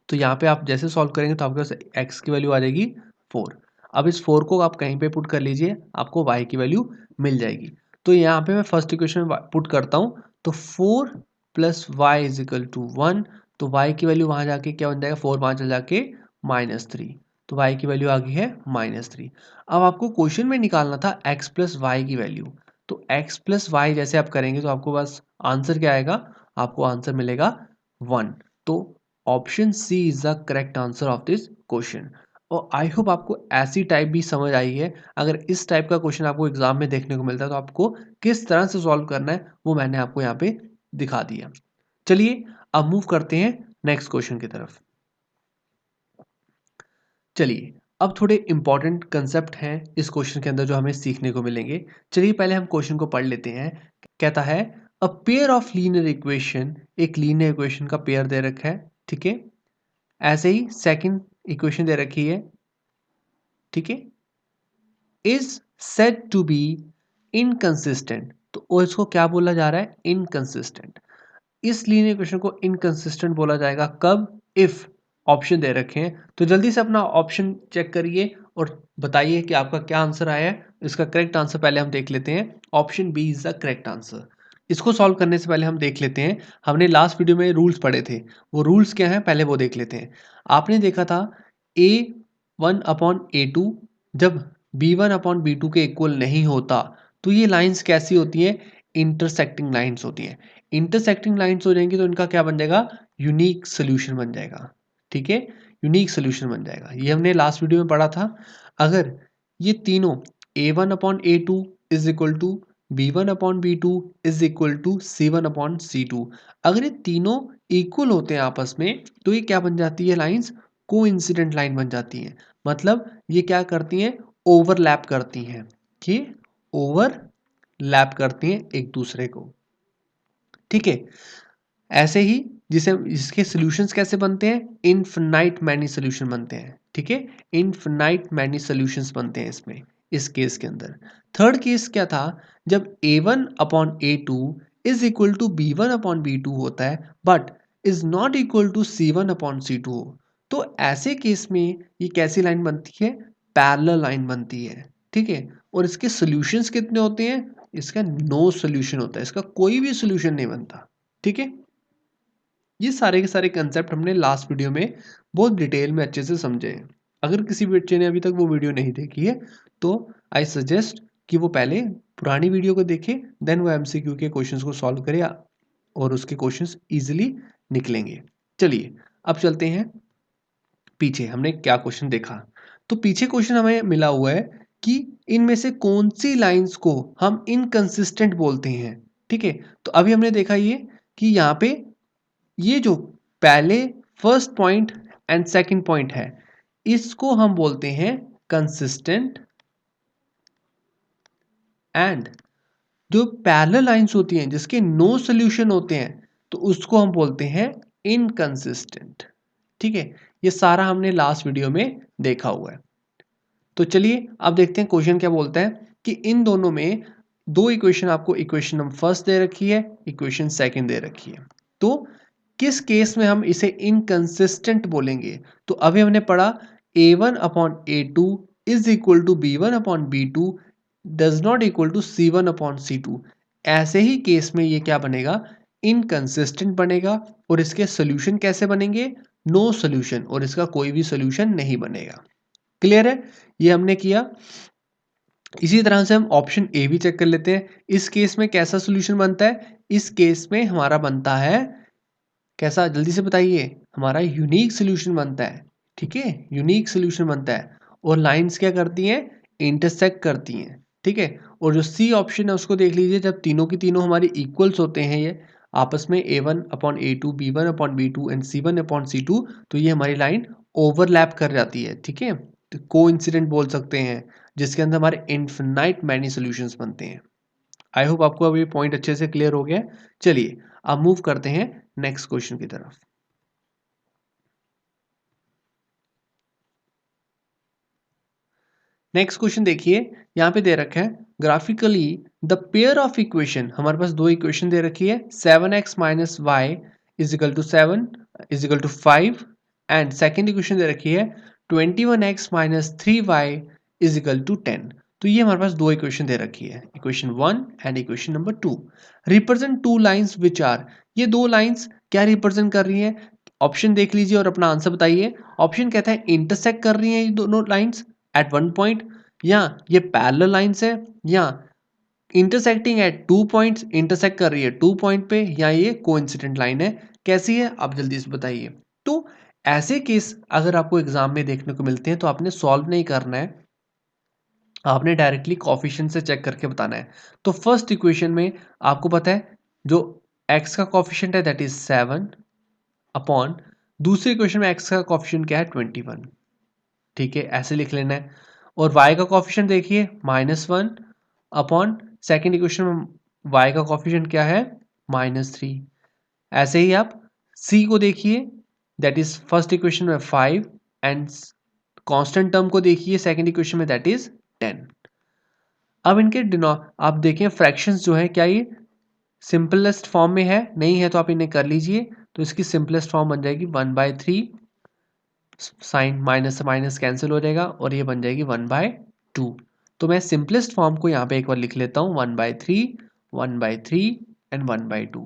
तो यहाँ पे आप जैसे सॉल्व करेंगे तो आपके पास x की वैल्यू आ जाएगी 4। अब इस 4 को आप कहीं पे पुट कर लीजिए, आपको y की वैल्यू मिल जाएगी। तो यहाँ पे मैं फर्स्ट इक्वेशन पुट करता हूँ, तो 4 plus Y is equal to 1। तो y की वैल्यू वहाँ जाके क्या बन जाएगा, 4 वहाँ चल जाके -3। तो y की वैल्यू आ गई है -3। अब आपको क्वेश्चन में निकालना था x प्लस वाई की वैल्यू। तो x प्लस वाई जैसे आप करेंगे तो आपको बस आंसर क्या आएगा, आपको आंसर मिलेगा 1। तो option C is the correct answer of this question. और आई होप आपको ऐसी टाइप भी समझ आई है। अगर इस टाइप का क्वेश्चन आपको एग्जाम में देखने को मिलता है तो आपको किस तरह से सॉल्व करना है वो मैंने आपको यहाँ पे दिखा दिया। चलिए अब मूव करते हैं नेक्स्ट क्वेश्चन की तरफ। चलिए अब थोड़े इंपॉर्टेंट कंसेप्ट हैं इस क्वेश्चन के अंदर जो हमें सीखने को मिलेंगे। चलिए पहले हम क्वेश्चन को पढ़ लेते हैं। कहता है a pair of linear equation, एक लीनियर इक्वेशन का पेयर दे रखा है, ठीक है। ऐसे ही सेकंड इक्वेशन दे रखी है, ठीक है, is said to be inconsistent. तो वो इसको क्या बोला जा रहा है, इनकंसिस्टेंट। इस लीनियर इक्वेशन को इनकंसिस्टेंट बोला जाएगा कब, इफ ऑप्शन दे रखे हैं। तो जल्दी से अपना ऑप्शन चेक करिए और बताइए कि आपका क्या आंसर आया है। इसका करेक्ट आंसर पहले हम देख लेते हैं। Option B is the correct answer. इसको सॉल्व करने से पहले हम देख लेते हैं, हमने लास्ट वीडियो में रूल्स पढ़े थे, वो रूल्स क्या हैं पहले वो देख लेते हैं। आपने देखा था a1/a2 जब b1/b2 के इक्वल नहीं होता तो ये लाइंस कैसी होती हैं, इंटरसेक्टिंग लाइंस होती हैं। इंटरसेक्टिंग लाइंस हो जाएंगी तो इनका क्या बन जाएगा, यूनिक सोल्यूशन बन जाएगा, ठीक है, यूनिक सोल्यूशन बन जाएगा। ये हमने लास्ट वीडियो में पढ़ा था। अगर ये तीनों a1/a2 is equal to b1/b2 is equal to c1/c2, अगर ये तीनों इक्वल होते हैं आपस में तो ये क्या बन जाती है, लाइंस कोइंसिडेंट लाइन बन जाती हैं। मतलब ये क्या करती हैं, ओवरलैप करती हैं, कि ओवरलैप करती हैं एक दूसरे को, ठीक है। ऐसे ही जिसे इसके सॉल्यूशंस कैसे बनते हैं, इनफिनाइट मैनी सॉल्यूशन बनते हैं, ठीक है, इनफिनाइट मैनी सॉल्यूशंस बनते हैं इसमें, इस केस के अंदर। थर्ड केस क्या था, जब a1/a2 is equal to b1/b2 होता है but is not equal to c1/c2 हो, तो ऐसे केस में ये कैसी लाइन बनती है, पैरेलल लाइन बनती है, ठीक है, और इसके सॉल्यूशंस कितने होते हैं? इसका नो सॉल्यूशन होता है, इसका कोई भी सॉल्यूशन नहीं बनता। ठीक है, ये सारे के सारे कंसेप्ट हमने लास्ट वीडियो में बहुत डिटेल में अच्छे से समझे हैं। अगर किसी बच्चे ने अभी तक वो वीडियो नहीं देखी है तो आई सजेस्ट कि वो पहले पुरानी वीडियो को देखे, देन वो एमसीक्यू के क्वेश्चंस को सॉल्व करे और उसके क्वेश्चंस इजीली निकलेंगे। चलिए अब चलते हैं पीछे, हमने क्या क्वेश्चन देखा। तो पीछे क्वेश्चन हमें मिला हुआ है कि इनमें से कौन सी लाइंस को हम इनकंसिस्टेंट बोलते हैं। ठीक है, तो अभी हमने देखा ये कि यहाँ पे ये जो पहले first point and second point है इसको हम बोलते हैं कंसिस्टेंट, एंड जो पैरेलल लाइंस होती हैं जिसके नो सॉल्यूशन होते हैं तो उसको हम बोलते हैं इनकंसिस्टेंट। ठीक है, ये सारा हमने लास्ट वीडियो में देखा हुआ है। तो चलिए अब देखते हैं क्वेश्चन क्या बोलता है कि इन दोनों में दो इक्वेशन, आपको इक्वेशन नंबर फर्स्ट दे रखी है, इक्वेशन सेकंड दे रखी है, तो किस केस में हम इसे इनकंसिस्टेंट बोलेंगे। तो अभी हमने पढ़ा a1 upon a2 is equal to b1 upon b2 does not equal to c1 upon c2। ऐसे ही केस में ये क्या बनेगा? इनकंसिस्टेंट बनेगा। और इसके सोल्यूशन कैसे बनेंगे? नो सोल्यूशन, और इसका कोई भी सोल्यूशन नहीं बनेगा। क्लियर है? ये हमने किया। इसी तरह से हम ऑप्शन ए भी चेक कर लेते हैं। इस केस में कैसा सोल्यूशन बनता है? इस केस में हमारा बनता है कैसा, जल्दी से बताइए। हमारा यूनिक सोल्यूशन बनता है। ठीक है, यूनिक सोल्यूशन बनता है। और लाइंस क्या करती हैं? इंटरसेक्ट करती हैं। ठीक है, और जो सी ऑप्शन है उसको देख लीजिए, जब तीनों की तीनों हमारी इक्वल्स होते हैं ये आपस में a1 upon a2 b1 upon b2 and c1 upon c2, तो ये हमारी लाइन ओवरलैप कर जाती है। ठीक है, तो कोइंसिडेंट बोल सकते हैं, जिसके अंदर हमारे इन्फिनाइट मैनी सॉल्यूशंस बनते हैं। आई होप आपको अभी पॉइंट अच्छे से क्लियर हो गया। चलिए अब मूव करते हैं नेक्स्ट क्वेश्चन की तरफ। नेक्स्ट क्वेश्चन देखिए, यहाँ पे दे रखा है graphically the pair of equation, हमारे पास दो इक्वेशन दे रखी है 7x minus Y is equal to 7 is equal to 5, and second equation दे रखी है 21x minus 3y is equal to 10। तो ये हमारे पास दो इक्वेशन दे रखी है, equation 1 and equation number 2। Represent two lines which are, ये दो लाइंस क्या रिप्रेजेंट कर रही है? ऑप्शन देख लीजिए और अपना आंसर बताइए। ऑप्शन कहता है इंटरसेक्ट कर रही है ये दोनों लाइंस एट वन पॉइंट, या ये पैरेलल लाइंस है, या intersecting at two points, intersect कर रही है टू पॉइंट पे, या ये कोइंसिडेंट लाइन है। कैसी है आप जल्दी से बताइए। तो ऐसे केस अगर आपको एग्जाम में देखने को मिलते हैं तो आपने सॉल्व नहीं करना है, आपने डायरेक्टली कोफिशिएंट से चेक करके बताना है। तो फर्स्ट इक्वेशन में आपको पता है जो x का कोफिशिएंट है दैट इज 7 अपॉन दूसरे इक्वेशन में x का कोफिशिएंट क्या है 21। ठीक है, ऐसे लिख लेना है। और y का कोफिशिएंट देखिए -1 अपॉन सेकेंड इक्वेशन में y का कोफिशिएंट क्या है -3। ऐसे ही आप c को देखिए, दैट इज फर्स्ट इक्वेशन में 5 एंड कांस्टेंट टर्म को देखिए सेकेंड इक्वेशन में दैट इज 10। अब इनके आप देखें फ्रैक्शंस जो है क्या ये सिंपलेस्ट फॉर्म में है? नहीं है तो आप इन्हें कर लीजिए। तो इसकी सिंपलेस्ट फॉर्म बन जाएगी 1/3, साइन माइनस से माइनस कैंसिल हो जाएगा और ये बन जाएगी 1/2। तो मैं सिंपलेस्ट फॉर्म को यहाँ पे एक बार लिख लेता हूँ 1/3, 1/3 एंड 1/2।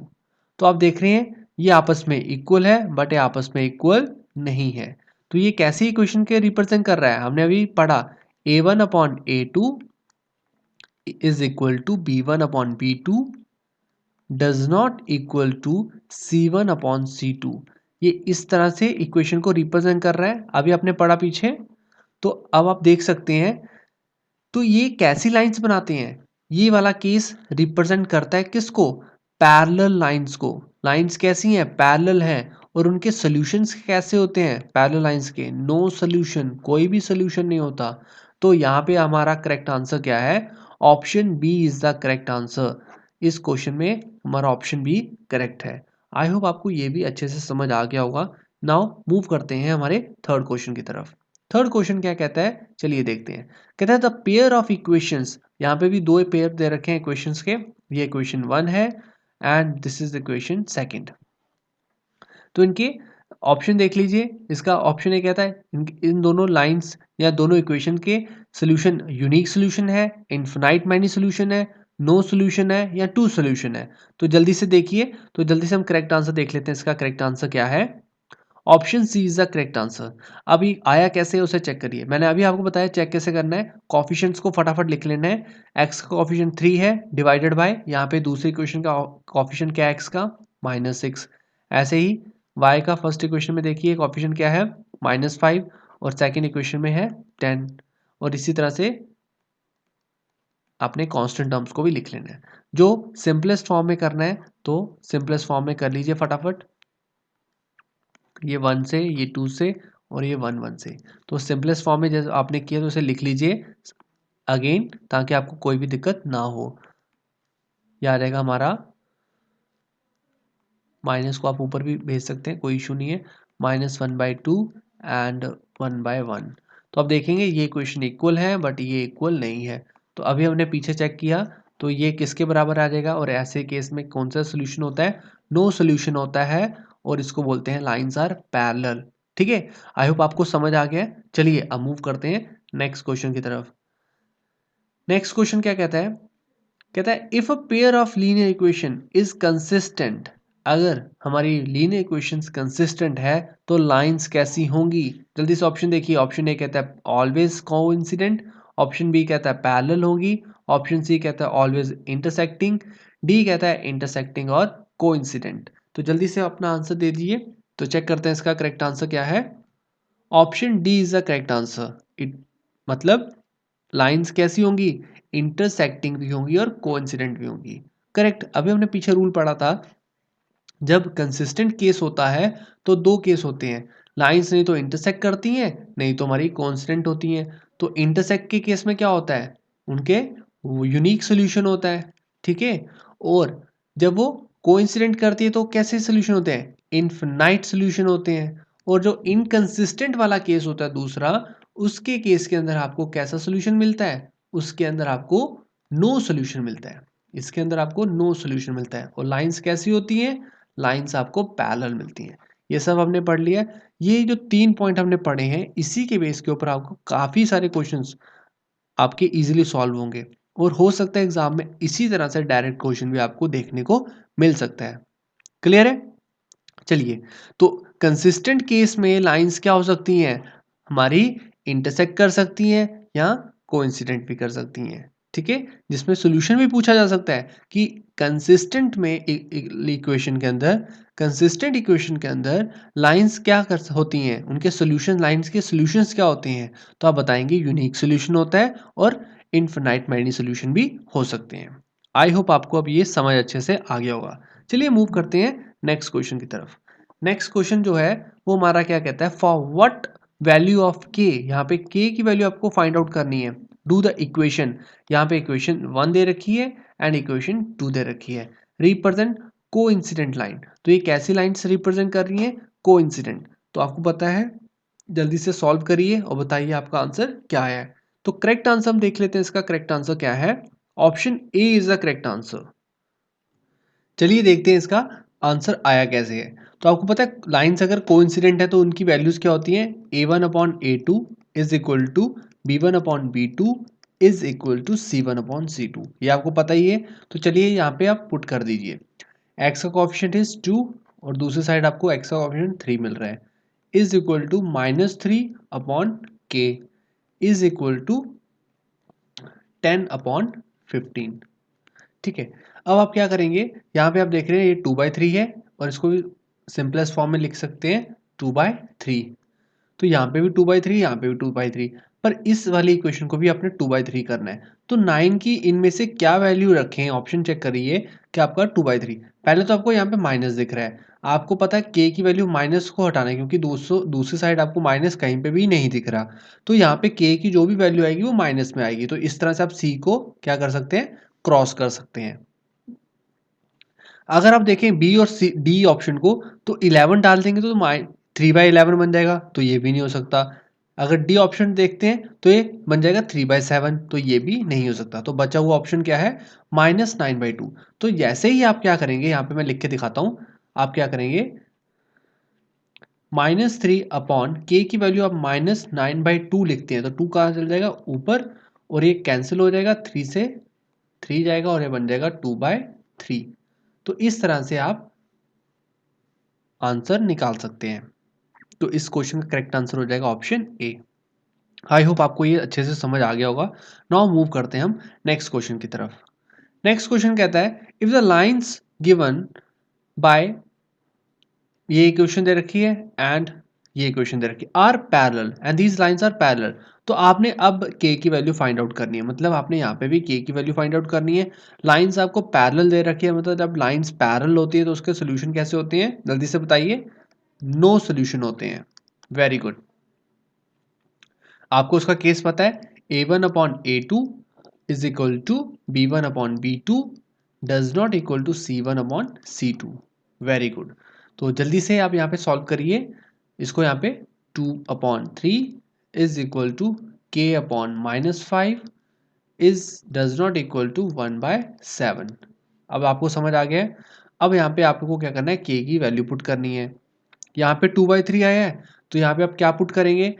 तो आप देख रहे हैं ये आपस में इक्वल है बट ये आपस में इक्वल नहीं है। तो ये कैसी इक्वेशन के रिप्रेजेंट कर रहा है? हमने अभी पढ़ा a1 upon a2 is equal to b1 upon b2 does not equal to c1 upon c2। ये इस तरह से इक्वेशन को रिप्रेजेंट कर रहा है। अभी आपने पढ़ा पीछे, तो अब आप देख सकते हैं। तो ये कैसी लाइंस बनाते हैं? ये वाला केस रिप्रेजेंट करता है किसको? पैरेलल लाइंस को। लाइंस कैसी हैं? पैरेलल हैं। और उनके सॉल्यूशंस कैसे होते हैं पैरेलल लाइंस के? नो सॉल्यूशन, कोई भी सॉल्यूशन नहीं होता। तो यहाँ पे हमारा करेक्ट आंसर क्या है? Option B is the correct answer. इस क्वेश्चन में हमारा ऑप्शन बी करेक्ट है। आई होप आपको ये भी अच्छे से समझ आ गया होगा। नाउ मूव करते हैं हमारे थर्ड क्वेश्चन की तरफ। थर्ड क्वेश्चन क्या कहता है, चलिए देखते हैं। कहता है द पेयर ऑफ इक्वेशंस, यहाँ पे भी दो पेयर दे रखे हैं इक्वेशंस के। ये इक्वेशन 1 है and this is equation second. तो इनके ऑप्शन देख लीजिए। इसका ऑप्शन ये कहता है इन दोनों लाइंस या दोनों इक्वेशन के सोल्यूशन यूनिक सोल्यूशन है, इन्फिनाइट मैनी सोल्यूशन है, नो सोल्यूशन है या टू सोल्यूशन है। तो जल्दी से देखिए, तो जल्दी से हम करेक्ट आंसर देख लेते हैं। इसका करेक्ट आंसर क्या है? Option C is the correct answer. अभी आया कैसे उसे चेक करिए। मैंने अभी आपको बताया चेक कैसे करना है। कॉफिशिएंट्स को फटाफट लिख लेना है। एक्स का कॉफिशिएंट 3 है डिवाइडेड बाय, यहाँ पे दूसरे इक्वेशन का कॉफिशिएंट क्या है एक्स का? -6। ऐसे ही वाई का फर्स्ट इक्वेशन में देखिए कॉफिशिएंट क्या है? -5 और सेकेंड इक्वेशन में है 10। और इसी तरह से अपने कांस्टेंट टर्म्स को भी लिख लेना है। जो सिंपलेस्ट फॉर्म में करना है तो सिंपलेस्ट फॉर्म में कर लीजिए फटाफट। ये 1 से, ये 2 से और ये 1 1 से। तो सिंपलेस्ट फॉर्म में जैसे आपने किया तो उसे लिख लीजिए अगेन, ताकि आपको कोई भी दिक्कत ना हो। याद रहेगा हमारा, माइनस को आप ऊपर भी भेज सकते हैं, कोई इशू नहीं है। -1/2 एंड 1/1। तो अब देखेंगे ये इक्वेशन इक्वल है बट ये इक्वल नहीं है। तो अभी हमने पीछे चेक किया तो ये किसके बराबर आ जाएगा, और ऐसे केस में कौन सा सोल्यूशन होता है? नो सोल्यूशन होता है, और इसको बोलते हैं लाइंस आर पैरेलल। ठीक है, आई होप आपको समझ आ गया है। चलिए अब मूव करते हैं नेक्स्ट क्वेश्चन की तरफ। नेक्स्ट क्वेश्चन क्या कहता है? कहता है if a pair of linear equation is consistent, अगर हमारी लीनियर इक्वेशंस कंसिस्टेंट है तो लाइंस कैसी होंगी? जल्दी से ऑप्शन देखिए। ऑप्शन ए कहता है ऑलवेज कोइंसिडेंट, ऑप्शन बी कहता है पैरेलल होगी, ऑप्शन सी कहता है ऑलवेज इंटरसेक्टिंग, डी कहता है इंटरसेक्टिंग और कोइंसिडेंट। तो जल्दी से अपना आंसर दे दीजिए। तो चेक करते हैं इसका करेक्ट आंसर क्या है। Option D is the correct answer. It मतलब लाइंस कैसी होंगी? इंटरसेक्टिंग भी होंगी और कोइंसिडेंट भी होंगी। करेक्ट। अभी हमने पीछे रूल पढ़ा था, जब कंसिस्टेंट केस होता है तो दो केस होते हैं, लाइंस नहीं तो इंटरसेक्ट करती हैं, नहीं तो हमारी कांस्टेंट होती हैं। तो इंटरसेक्ट के केस में क्या होता है? उनके यूनिक सोल्यूशन होता है। ठीक है, और जब वो कोइंसिडेंट करती है तो कैसे सोल्यूशन होते हैं? इनफिनाइट सोल्यूशन होते हैं। और जो इनकंसिस्टेंट वाला केस होता है दूसरा, उसके केस के अंदर आपको कैसा सोल्यूशन मिलता है? उसके अंदर आपको नो सोल्यूशन मिलता है। इसके अंदर आपको नो सोल्यूशन मिलता है। और लाइंस कैसी होती हैं? लाइंस आपको पैरेलल मिलती हैं। ये सब हमने पढ़ लिया। ये जो 3 पॉइंट हमने पढ़े हैं, इसी के बेस के ऊपर आपको काफ़ी सारे क्वेश्चंस आपके इजीली सॉल्व होंगे, और हो सकता है एग्जाम में इसी तरह से डायरेक्ट क्वेश्चन भी आपको देखने को मिल सकता है। क्लियर है? चलिए, तो कंसिस्टेंट केस में लाइंस क्या हो सकती हैं? हमारी इंटरसेक्ट कर सकती हैं या कोइंसिडेंट भी कर सकती हैं। ठीक है, जिसमें सॉल्यूशन भी पूछा जा सकता है कि कंसिस्टेंट में इक्वेशन के अंदर, कंसिस्टेंट इक्वेशन के अंदर लाइंस क्या कर होती हैं, उनके सॉल्यूशन, लाइंस के सॉल्यूशंस क्या होते हैं? तो आप बताएंगे यूनिक सॉल्यूशन होता है और इनफिनाइट मैनी सॉल्यूशन भी हो सकते हैं। आई होप आपको अब ये समझ अच्छे से आ गया होगा। चलिए मूव करते हैं नेक्स्ट क्वेश्चन की तरफ। नेक्स्ट क्वेश्चन जो है वो हमारा क्या कहता है, फॉर व्हाट वैल्यू ऑफ के, यहाँ पे के की वैल्यू आपको फाइंड आउट करनी है। डू द इक्वेशन, यहाँ पे इक्वेशन 1 दे रखी है एंड इक्वेशन 2 दे रखी है। रिप्रेजेंट को इंसिडेंट लाइन, तो ये कैसी लाइन से रिप्रेजेंट कर रही है? को इंसिडेंट। तो आपको पता है, जल्दी से सॉल्व करिए और बताइए आपका आंसर क्या है। तो करेक्ट आंसर हम देख लेते हैं। इसका करेक्ट आंसर क्या है? Option A is the correct answer. चलिए देखते हैं इसका आंसर आया कैसे है। तो आपको पता है लाइंस अगर कोइंसिडेंट है तो उनकी वैल्यूज क्या होती हैं? a1/a2 is equal to b1/b2 is equal to c1/c2। ये आपको पता ही है। तो चलिए यहाँ पे आप पुट कर दीजिए। x का कोएफिशिएंट इज 2 और दूसरी साइड आपको x का कोएफिशिएंट 3 मिल रहा है, is equal to -3/k is equal to 10/15। ठीक है, अब आप क्या करेंगे? यहाँ पे आप देख रहे हैं ये 2/3 है, और इसको भी सिंपलेस्ट फॉर्म में लिख सकते हैं 2/3। तो यहाँ पे भी 2/3, यहाँ पे भी 2/3, पर इस वाली इक्वेशन को भी आपने 2/3 करना है। तो 9 की इनमें से क्या वैल्यू रखें? ऑप्शन चेक करिए कि आपका 2/3। पहले तो आपको यहाँ पे माइनस दिख रहा है, आपको पता है के की वैल्यू माइनस को हटाना है, क्योंकि दूसरी साइड आपको माइनस कहीं पे भी नहीं दिख रहा। तो यहाँ पे के की जो भी वैल्यू आएगी वो माइनस में आएगी। तो इस तरह से आप सी को क्या कर सकते हैं? क्रॉस कर सकते हैं। अगर आप देखें बी और सी डी ऑप्शन को, तो 11 डाल देंगे तो 3/11 बन जाएगा, तो ये भी नहीं हो सकता। अगर डी ऑप्शन देखते हैं तो ये बन जाएगा 3/7, तो ये भी नहीं हो सकता। तो बचा हुआ ऑप्शन क्या है? -9/2। तो जैसे ही आप क्या करेंगे, यहाँ पे मैं लिख के दिखाता हूँ। आप क्या करेंगे? -3 अपॉन के की वैल्यू आप -9/2 लिखते हैं तो 2 कहाँ चल जाएगा ऊपर और ये कैंसिल हो जाएगा, 3 से 3 जाएगा और ये बन जाएगा 2/3। तो इस तरह से आप आंसर निकाल सकते हैं। तो इस क्वेश्चन का करेक्ट आंसर हो जाएगा ऑप्शन ए। आई होप आपको ये अच्छे से समझ आ गया होगा। नाउ मूव करते हैं हम नेक्स्ट क्वेश्चन की तरफ। नेक्स्ट क्वेश्चन कहता है if the lines given by, ये इक्वेशन दे रखी है एंड ये इक्वेशन दे रखी है, are parallel and these lines are parallel. तो आपने अब k की वैल्यू फाइंड आउट करनी है, मतलब आपने यहाँ पे भी k की वैल्यू फाइंड आउट करनी है। लाइंस आपको पैरेलल दे रखी है, मतलब जब लाइंस पैरेलल होती है तो उसके सोल्यूशन कैसे होते हैं, जल्दी से बताइए। नो सोल्यूशन होते हैं। Very good. आपको उसका केस पता है, a1/a2 is equal to b1/b2 does not equal to c1/c2। Very good. तो जल्दी से आप यहाँ पे सॉल्व करिए इसको। यहाँ पे 2/3 is equal to k/-5 is does not equal to 1/7। अब आपको समझ आ गया है। अब यहाँ पे आपको क्या करना है, k की वैल्यू पुट करनी है। यहाँ पे 2/3 आया है तो यहाँ पे आप क्या पुट करेंगे,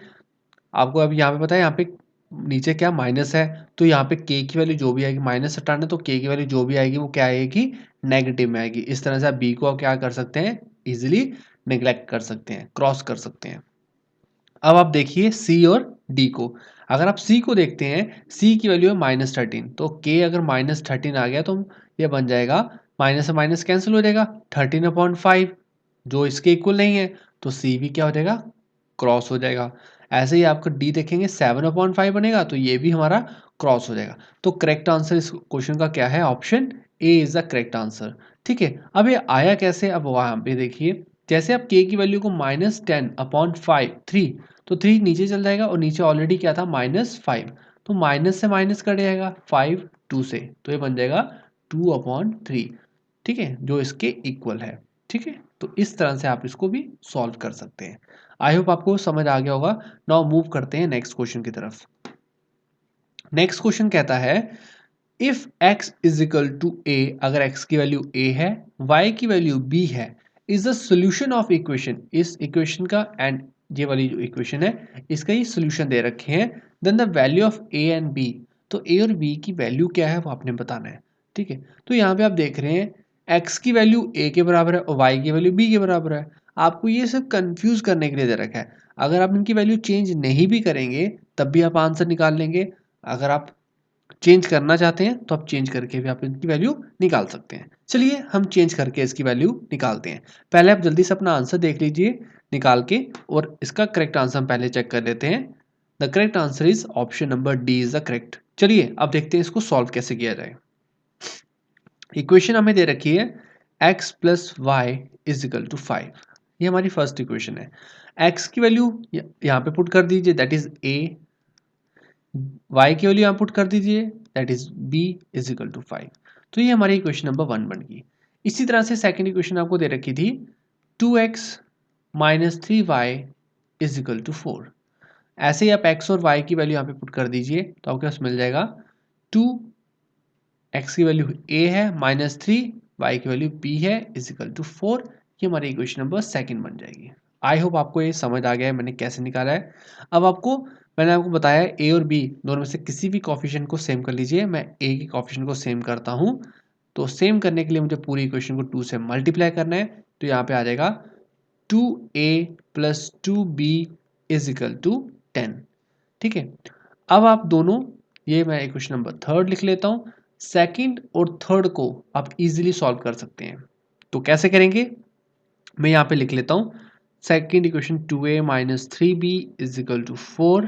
आपको अभी यहाँ पे पता है यहाँ पे नीचे क्या माइनस है, तो यहाँ पे k की वैल्यू जो भी आएगी, माइनस हटाना तो k की वैल्यू जो भी आएगी वो क्या आएगी, नेगेटिव में आएगी। इस तरह से आप b को क्या कर सकते हैं, इजीली नेग्लेक्ट कर सकते हैं, क्रॉस कर सकते हैं। अब आप देखिए c और d को। अगर आप c को देखते हैं, c की वैल्यू है -13, तो k अगर -13 आ गया तो ये बन जाएगा, माइनस से माइनस कैंसिल हो जाएगा, 13/5 जो इसके इक्वल नहीं है, तो c भी क्या हो जाएगा, क्रॉस हो जाएगा। ऐसे ही आपका d देखेंगे 7/5 बनेगा तो ये भी हमारा क्रॉस हो जाएगा। तो करेक्ट आंसर इस क्वेश्चन का क्या है, option A is the correct answer. ठीक है, अब ये आया कैसे, अब वहां पे देखिए, जैसे आप k की वैल्यू को -10/3, तो 3 नीचे चल जाएगा और नीचे ऑलरेडी क्या था, -5, तो माइनस से माइनस कट जाएगा 5 2 से, तो ये बन जाएगा 2/3। ठीक है, जो इसके इक्वल है। ठीक है, तो इस तरह से आप इसको भी सॉल्व कर सकते हैं। आई होप आपको समझ आ गया होगा। नाउ मूव करते हैं नेक्स्ट क्वेश्चन की तरफ। नेक्स्ट क्वेश्चन कहता है if x is equal to a, अगर x की वैल्यू a है, y की वैल्यू b है, is the solution of equation, इस इक्वेशन का एंड ये वाली जो इक्वेशन है इसका ही सोल्यूशन दे रखे हैं, then the value of a and b। तो a और b की वैल्यू क्या है वो आपने बताना है। ठीक है, तो यहाँ पे आप देख रहे हैं x की वैल्यू a के बराबर है और y की वैल्यू b के बराबर है। आपको ये सब कंफ्यूज करने के लिए दे रखा है। अगर आप इनकी वैल्यू चेंज नहीं भी करेंगे तब भी आप आंसर निकाल लेंगे। अगर आप चेंज करना चाहते हैं तो आप चेंज करके भी आप इनकी वैल्यू निकाल सकते हैं। चलिए हम चेंज करके इसकी वैल्यू निकालते हैं। पहले आप जल्दी से अपना आंसर देख लीजिए निकाल के, और इसका करेक्ट आंसर हम पहले चेक कर लेते हैं। The correct answer is option number D is the correct. चलिए अब देखते हैं इसको सॉल्व कैसे किया जाए। इक्वेशन हमें दे रखी है x plus Y is equal to 5। ये हमारी फर्स्ट इक्वेशन है। x की वैल्यू यहाँ पे पुट कर दीजिए, दैट इज a। y की वैल्यू यहाँ पुट कर दीजिए, that is b is equal to 5। तो ये हमारी इक्वेशन नंबर 1 बन गई। इसी तरह से सेकंड इक्वेशन आपको दे रखी थी 2x minus 3y is equal to 4। ऐसे ही आप x और y की वैल्यू यहाँ पे पुट कर दीजिए तो आपके पास मिल जाएगा 2x की वैल्यू a है -3, y की वैल्यू b है इज इक्वल टू 4। ये हमारी इक्वेशन नंबर सेकंड बन जाएगी। आई होप आपको ये समझ आ गया है मैंने कैसे निकाला है। अब आपको मैंने आपको बताया a और b दोनों में से किसी भी कोफिशिएंट को सेम कर लीजिए। मैं a के कोफिशिएंट को सेम करता हूँ, तो सेम करने के लिए मुझे पूरी इक्वेशन को 2 से मल्टीप्लाई करना है। तो यहाँ पे आ जाएगा 2a plus 2b is equal to 10। ठीक है, अब आप दोनों, ये मैं इक्वेशन नंबर थर्ड लिख लेता हूँ। सेकंड और थर्ड को आप इजीली सॉल्व कर सकते हैं। तो कैसे करेंगे, मैं यहाँ पे लिख लेता हूँ second equation 2a minus 3b is equal to 4।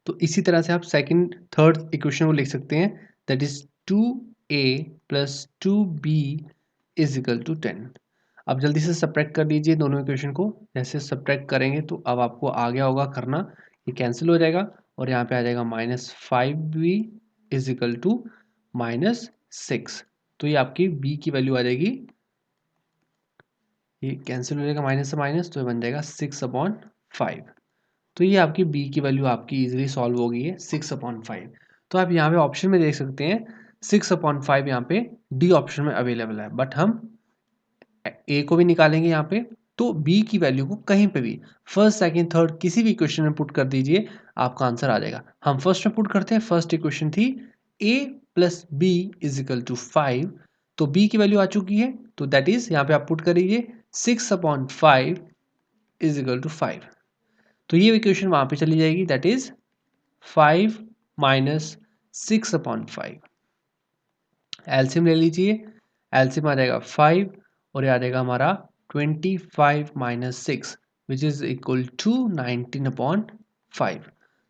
तो इसी तरह से आप सेकंड थर्ड इक्वेशन को लिख सकते हैं, that is 2a plus 2b is equal to 10। अब जल्दी से सब्ट्रैक्ट कर लीजिए दोनों इक्वेशन को। जैसे सब्ट्रैक्ट करेंगे तो अब आपको आ गया होगा करना, ये कैंसिल हो जाएगा और यहाँ पे आ जाएगा -5b इज इक्वल टू -6। तो ये आपकी b की वैल्यू आ जाएगी, ये कैंसिल हो जाएगा माइनस से माइनस, तो ये बन जाएगा 6/5। तो ये आपकी b की वैल्यू आपकी इजीली सॉल्व हो गई है 6/5। तो आप यहाँ पे ऑप्शन में देख सकते हैं 6/5 यहाँ पे डी ऑप्शन में अवेलेबल है, बट हम a को भी निकालेंगे यहाँ पे। तो बी की वैल्यू को कहीं पे भी फर्स्ट सेकंड थर्ड किसी भी इक्वेशन में पुट कर दीजिए, आपका आंसर आ जाएगा। हम फर्स्ट में पुट करते हैं, फर्स्ट इक्वेशन थी a plus b is equal to 5, तो b की वैल्यू आ चुकी है, तो दैट इज यहाँ पे आप पुट करिए 6/5 इज इक्वल टू 5, तो ये इक्वेशन वहां पे चली जाएगी, दैट इज 5 माइनस 6/5। एलसीएम ले लीजिए, एलसीएम आ जाएगा 5 और ये आ जाएगा हमारा 25 minus 6 which is equal to 19/5।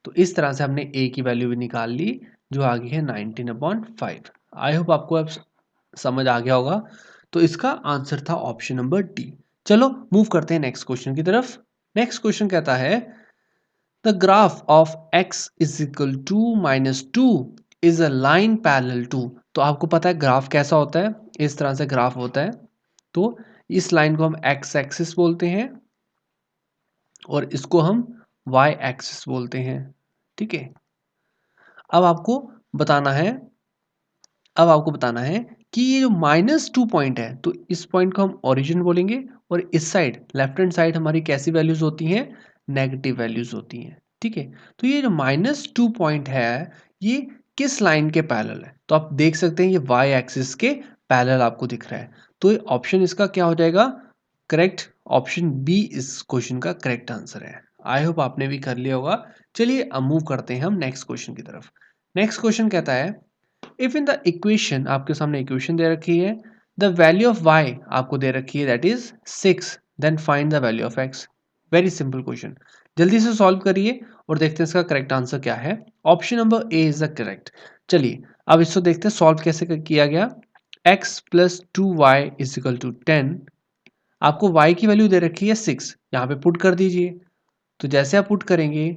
तो इस तरह से हमने a की वैल्यू भी निकाल ली जो आ गई है 19/5। आई होप आपको अब समझ आ गया होगा। तो इसका आंसर था ऑप्शन नंबर डी। चलो मूव करते हैं नेक्स्ट क्वेश्चन की तरफ। नेक्स्ट क्वेश्चन कहता है the graph of x is equal to minus two is a line parallel to. तो आपको पता है ग्राफ कैसा होता है, इस तरह से ग्राफ होता है। तो इस लाइन को हम x एक्सिस बोलते हैं और इसको हम y एक्सिस बोलते हैं, ठीक है। अब आपको बताना है अब आपको बताना है कि ये जो -2 पॉइंट है, तो इस पॉइंट को हम ओरिजिन बोलेंगे और इस साइड लेफ्ट हैंड साइड हमारी कैसी वैल्यूज होती हैं, नेगेटिव वैल्यूज होती हैं, ठीक है। तो ये जो -2 पॉइंट है ये किस लाइन के पैरेलल है, तो आप देख सकते हैं ये y एक्सिस के पैरेलल आपको दिख रहा है। तो ऑप्शन इसका क्या हो जाएगा, करेक्ट ऑप्शन बी इस क्वेश्चन का करेक्ट आंसर है। आई होप आपने भी कर लिया होगा। चलिए अब मूव करते हैं हम नेक्स्ट क्वेश्चन की तरफ। नेक्स्ट क्वेश्चन कहता है इफ इन द इक्वेशन, आपके सामने इक्वेशन दे रखी है, द वैल्यू ऑफ y आपको दे रखी है that is 6, then find the value of x। Very simple question, जल्दी से सॉल्व करिए और देखते हैं इसका करेक्ट आंसर क्या है। Option number A is the correct. चलिए अब इसको देखते हैं सॉल्व कैसे किया गया। x plus 2y is equal to 10, आपको y की वैल्यू दे रखी है 6, यहाँ पे पुट कर दीजिए। तो जैसे आप पुट करेंगे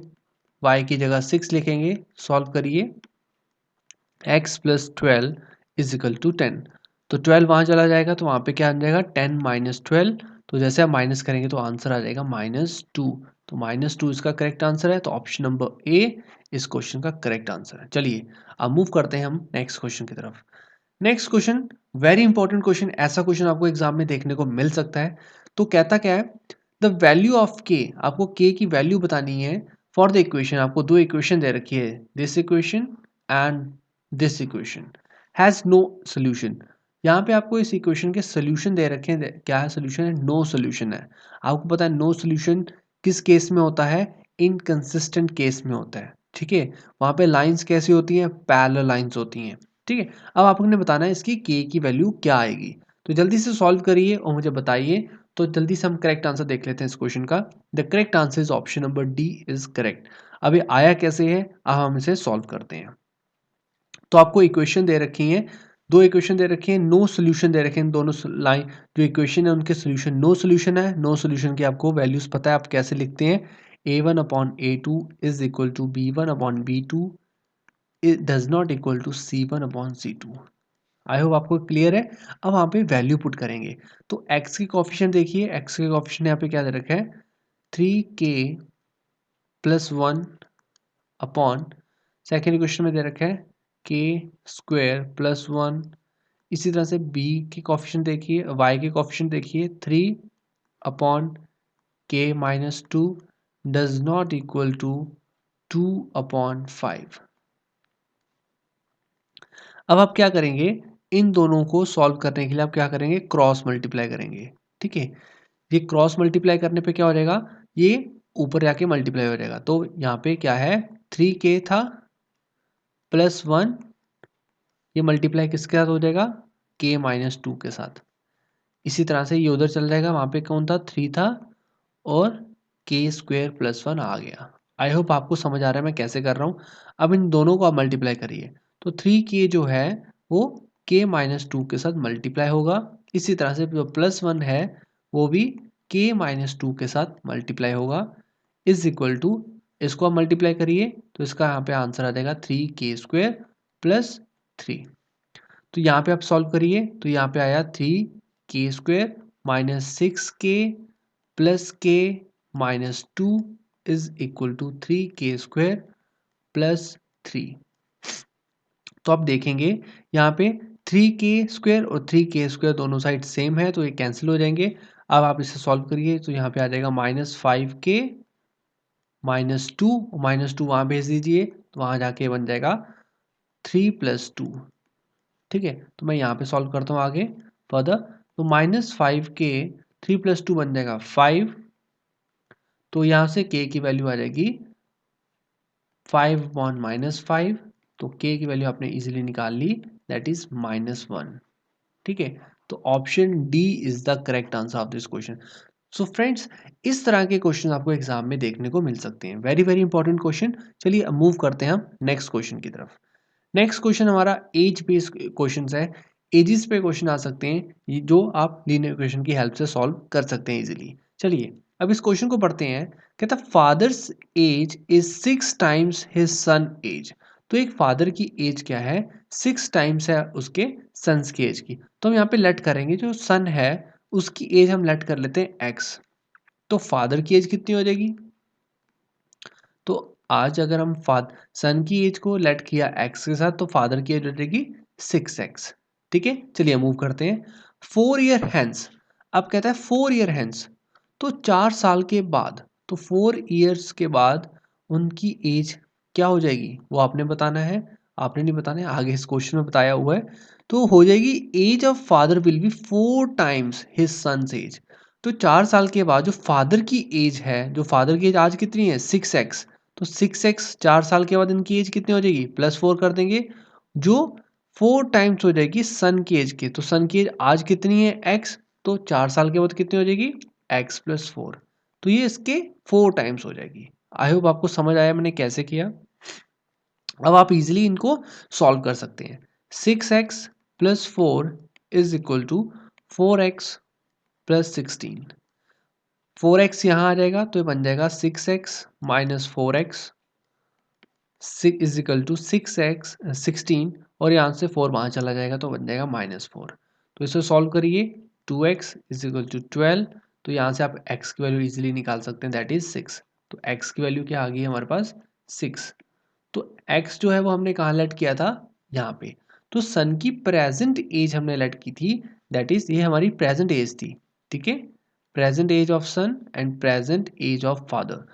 y की जगह 6 लिखेंगे, सॉल्व करिए, x plus 12 is equal to 10, तो 12 वहाँ चला जाएगा तो वहाँ पे क्या आ जाएगा 10 माइनस 12, तो जैसे आप माइनस करेंगे तो आंसर आ जाएगा -2, तो -2 इसका करेक्ट आंसर है। तो ऑप्शन नंबर ए इस क्वेश्चन का करेक्ट आंसर है। चलिए अब मूव करते हैं हम नेक्स्ट क्वेश्चन की तरफ। Next question very important question, ऐसा क्वेश्चन आपको एग्जाम में देखने को मिल सकता है। तो कहता क्या है, द वैल्यू ऑफ के, आपको के की वैल्यू बतानी है फॉर द इक्वेशन। आपको दो इक्वेशन दे रखी है, this equation and this equation has no solution. यहाँ पे आपको इस इक्वेशन के सोल्यूशन दे रखे हैं, क्या है सोल्यूशन है, नो सोल्यूशन है। आपको पता है नो सोल्यूशन किस केस में होता है, इनकंसिस्टेंट केस में होता है, ठीक है। वहाँ पे लाइंस कैसी होती हैं, पैरेलल लाइंस होती हैं, ठीक है। अब आपने बताना है इसकी के की वैल्यू क्या आएगी, तो जल्दी से सॉल्व करिए और मुझे बताइए। तो जल्दी से हम करेक्ट आंसर देख लेते हैं इस क्वेश्चन का। The correct answer is option number D is correct. अब ये आया कैसे है, अब हम इसे सॉल्व करते हैं। तो आपको इक्वेशन दे रखी है, दो इक्वेशन दे रखी है, नो सोल्यूशन दे रखे हैं, दोनों लाइन जो इक्वेशन है उनके सोल्यूशन नो सोल्यूशन है। नो सोल्यूशन की आपको वैल्यूज पता है, आप कैसे लिखते हैं, a1/a2 is equal to b1/b2 it does not equal to c1/c2। I hope आपको क्लियर है। अब वहाँ पे वैल्यू पुट करेंगे, तो x की कोफिशिएंट देखिए, x के कोफिशिएंट यहाँ पे क्या दे रखा है, 3k plus 1 upon, second equation में दे रखा है के स्क्वायर प्लस 1। इसी तरह से b के कोफिशिएंट देखिए, y के कोफिशिएंट देखिए, 3/k-2 does not equal to 2/5। अब आप क्या करेंगे, इन दोनों को सॉल्व करने के लिए आप क्या करेंगे, क्रॉस मल्टीप्लाई करेंगे, ठीक है। ये क्रॉस मल्टीप्लाई करने पे क्या हो जाएगा, ये ऊपर जाके मल्टीप्लाई हो जाएगा। तो यहाँ पे क्या है, 3k था प्लस 1, ये मल्टीप्लाई किसके साथ हो जाएगा, k-2 के साथ। इसी तरह से ये उधर चल जाएगा, वहाँ पे कौन था, 3 था और k स्क्वायर प्लस 1 आ गया। आई होप आपको समझ आ रहा है मैं कैसे कर रहा हूँ। अब इन दोनों को आप मल्टीप्लाई करिए, तो 3k जो है वो k-2 के साथ मल्टीप्लाई होगा। इसी तरह से जो प्लस 1 है वो भी k-2 के साथ मल्टीप्लाई होगा, इज इक्वल टू, इसको आप मल्टीप्लाई करिए तो इसका यहाँ पे आंसर आ जाएगा 3k स्क्वायर प्लस 3। तो यहाँ पे आप सॉल्व करिए तो यहाँ पे आया 3k square minus 6k plus k-2 is equal to 3k square plus 3। तो आप देखेंगे यहाँ पे 3k स्क्वायर और 3k स्क्वायर दोनों साइड सेम है तो ये कैंसिल हो जाएंगे। अब आप इसे सॉल्व करिए तो यहाँ पे आ जाएगा -5k -2, -2 वहाँ भेज दीजिए तो वहाँ जाके बन जाएगा 3 + 2। ठीक है, तो मैं यहाँ पे सॉल्व करता हूँ आगे फर्दर। तो -5k 3 + 2 बन जाएगा 5। तो यहाँ से k की वैल्यू आ जाएगी 5/-5। तो k की वैल्यू आपने इजीली निकाल ली, दैट इज -1। ठीक है, तो option D is the correct answer of this question. So friends, इस तरह के क्वेश्चन आपको एग्जाम में देखने को मिल सकते हैं, वेरी वेरी इंपॉर्टेंट क्वेश्चन। चलिए अब मूव करते हैं हम नेक्स्ट क्वेश्चन की तरफ। नेक्स्ट क्वेश्चन हमारा एज बेस्ड क्वेश्चन है। एजिस पे क्वेश्चन आ सकते हैं जो आप लीनियर इक्वेशन की हेल्प से सॉल्व कर सकते हैं इजीली। चलिए अब इस क्वेश्चन को पढ़ते हैं। कहता father's age is 6 times his son age. तो एक फादर की एज क्या है, 6 टाइम्स है उसके सन्स की एज की। तो हम यहाँ पे लेट करेंगे, जो सन है उसकी एज हम लेट कर लेते हैं एक्स। तो फादर की एज कितनी हो जाएगी, तो आज अगर हम सन की एज को लेट किया एक्स के साथ तो फादर की एज हो जाएगी 6x। ठीक है, चलिए मूव करते हैं। 4 ईयर हैंस, अब कहता है 4 ईयर हैंस, तो 4 साल के बाद, तो 4 ईयर्स के बाद उनकी एज क्या हो जाएगी वो आपने बताना है। आपने नहीं बताना है, आगे इस क्वेश्चन में बताया हुआ है। तो हो जाएगी age of father will be 4 times his son's age. तो 4 साल के बाद जो फादर की एज है, जो फादर की एज आज कितनी है 6x, तो 6x 4 साल के बाद इनकी एज कितनी हो जाएगी, +4 कर देंगे, जो 4 टाइम्स हो जाएगी सन की एज की। तो सन की एज आज कितनी है x, तो 4 साल के बाद कितनी हो जाएगी x + 4। तो ये इसके 4 टाइम्स हो जाएगी। आई होप आपको समझ आया मैंने कैसे किया। अब आप इजीली इनको सॉल्व कर सकते हैं। 6x + 4 is equal to 4x + 16। 4x यहाँ आ जाएगा तो ये बन जाएगा 6x - 4x is equal to 6x 16, और यहाँ से 4 वहाँ चला जाएगा तो बन जाएगा -4। तो इसे सॉल्व करिए, 2x इज इक्वल टू 12। तो यहाँ से आप x की वैल्यू इजीली निकाल सकते हैं, दैट इज 6। तो x की वैल्यू क्या आ गई हमारे पास 6। तो x जो है वो हमने कहाँ लेट किया था, यहाँ पे। तो सन की प्रेजेंट एज हमने लेट की थी, दैट इज ये हमारी प्रेजेंट एज थी। ठीक है, present age of son and present age of father.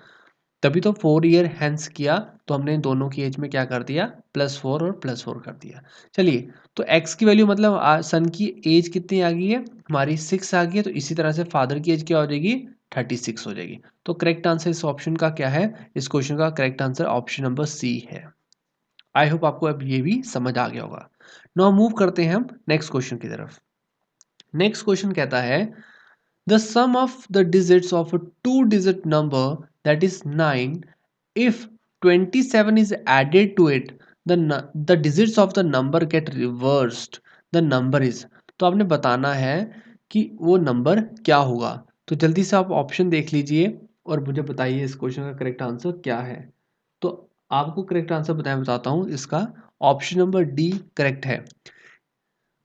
तभी तो 4 ईयर हैंस किया, तो हमने दोनों की एज में क्या कर दिया +4 और +4 कर दिया। चलिए, तो x की वैल्यू मतलब सन की एज कितनी आ गई है हमारी 6 आ गई है, तो इसी तरह से फादर की एज क्या हो जाएगी 36 हो जाएगी। तो करेक्ट आंसर इस ऑप्शन का क्या है, इस क्वेश्चन का correct answer option number C है। आई होप आपको अब ये भी समझ आ गया होगा। नाउ मूव करते हैं हम नेक्स्ट क्वेश्चन की तरफ। नेक्स्ट क्वेश्चन कहता है the sum of the digits of a two-digit number, that is 9, if 27 is added to it, the digits of the number get reversed, the number is। तो आपने बताना है कि वो नंबर क्या होगा। तो जल्दी से आप ऑप्शन देख लीजिए और मुझे बताइए इस क्वेश्चन का करेक्ट आंसर क्या है। तो आपको करेक्ट आंसर बताता हूँ, इसका ऑप्शन नंबर डी करेक्ट है।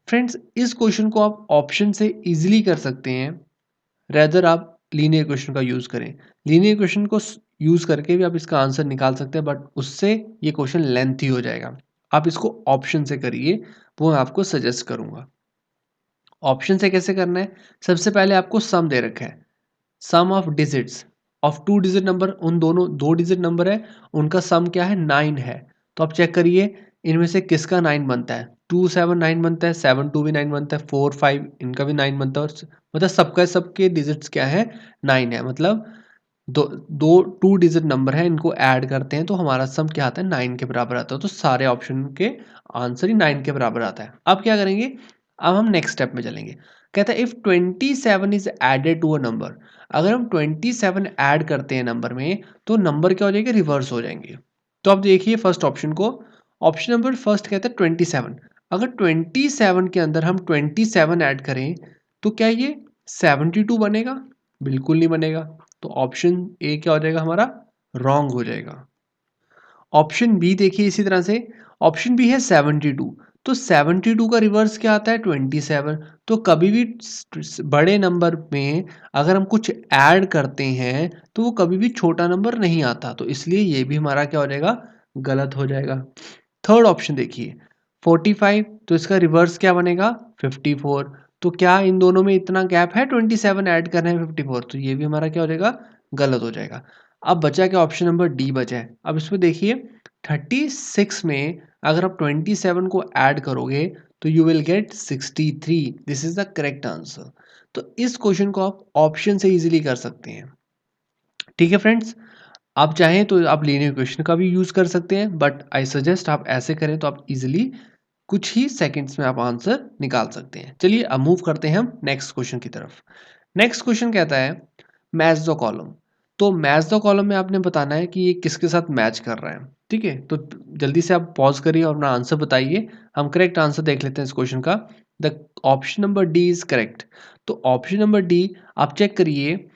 फ्रेंड्स, इस क्वेश्चन को आप ऑप्शन से इजीली कर सकते हैं, रेदर आप लीनियर इक्वेशन का यूज़ करें। लीनियर इक्वेशन को यूज़ करके भी आप इसका आंसर निकाल सकते हैं, बट उससे ये क्वेश्चन लेंथी हो जाएगा। आप इसको ऑप्शन से करिए, वो मैं आपको सजेस्ट करूंगा। ऑप्शन से कैसे करना है, सबसे पहले आपको सम दे रखा है, sum of digits of 2 digit number, उन दोनों 2 डिजिट नंबर है उनका सम क्या है 9 है। तो आप चेक करिए इनमें से किसका 9 बनता है, 2 7 9 बनता है, 7 2 भी 9 बनता है, 4 5 इनका भी 9 बनता है, और मतलब सबके डिजिट्स क्या है 9 है। मतलब दो दो 2 डिजिट नंबर है, इनको ऐड करते हैं तो हमारा सम क्या आता है 9 के बराबर आता है। तो सारे ऑप्शन के आंसर ही 9 के बराबर आता है। अब क्या करेंगे, अब हम नेक्स्ट स्टेप में चलेंगे। कहता है if 27 is added to a number, अगर हम 27 ऐड करते हैं नंबर में तो नंबर क्या हो जाएंगे रिवर्स हो जाएंगे। तो आप देखिए फर्स्ट ऑप्शन को, ऑप्शन नंबर फर्स्ट कहता है 27। अगर 27 के अंदर हम 27 ऐड करें तो क्या ये 72 बनेगा, बिल्कुल नहीं बनेगा। तो ऑप्शन ए क्या हो जाएगा हमारा रॉन्ग हो जाएगा। ऑप्शन बी देखिए इसी तरह से, ऑप्शन बी है 72, तो 72 का रिवर्स क्या आता है 27। तो कभी भी बड़े नंबर में अगर हम कुछ ऐड करते हैं तो वो कभी भी छोटा नंबर नहीं आता, तो इसलिए ये भी हमारा क्या हो जाएगा गलत हो जाएगा। थर्ड ऑप्शन देखिए 45, तो इसका रिवर्स क्या बनेगा 54। तो क्या इन दोनों में इतना गैप है 27 ऐड करना है 54? तो ये भी हमारा क्या हो जाएगा, गलत हो जाएगा। अब बचा क्या, ऑप्शन नंबर डी बचा है। अब इसमें देखिए 36 में अगर आप 27 को ऐड करोगे तो you will get 63। This is the correct answer. तो इस क्वेश्चन को आप ऑप्शन से इजीली कर सकते हैं। ठीक है फ्रेंड्स, आप चाहें तो आप लीनियर इक्वेशन का भी यूज कर सकते हैं, बट आई सजेस्ट आप ऐसे करें तो आप इजीली कुछ ही सेकंड्स में आप आंसर निकाल सकते हैं। चलिए अब मूव करते हैं हम नेक्स्ट क्वेश्चन की तरफ। नेक्स्ट क्वेश्चन कहता है मैच द कॉलम। तो मैच द कॉलम में आपने बताना है कि ये किसके साथ मैच कर रहा है। ठीक है, तो जल्दी से आप पॉज करिए और अपना आंसर बताइए। हम करेक्ट आंसर देख लेते हैं इस क्वेश्चन का। The option number D is correct. तो ऑप्शन नंबर डी आप चेक करिए।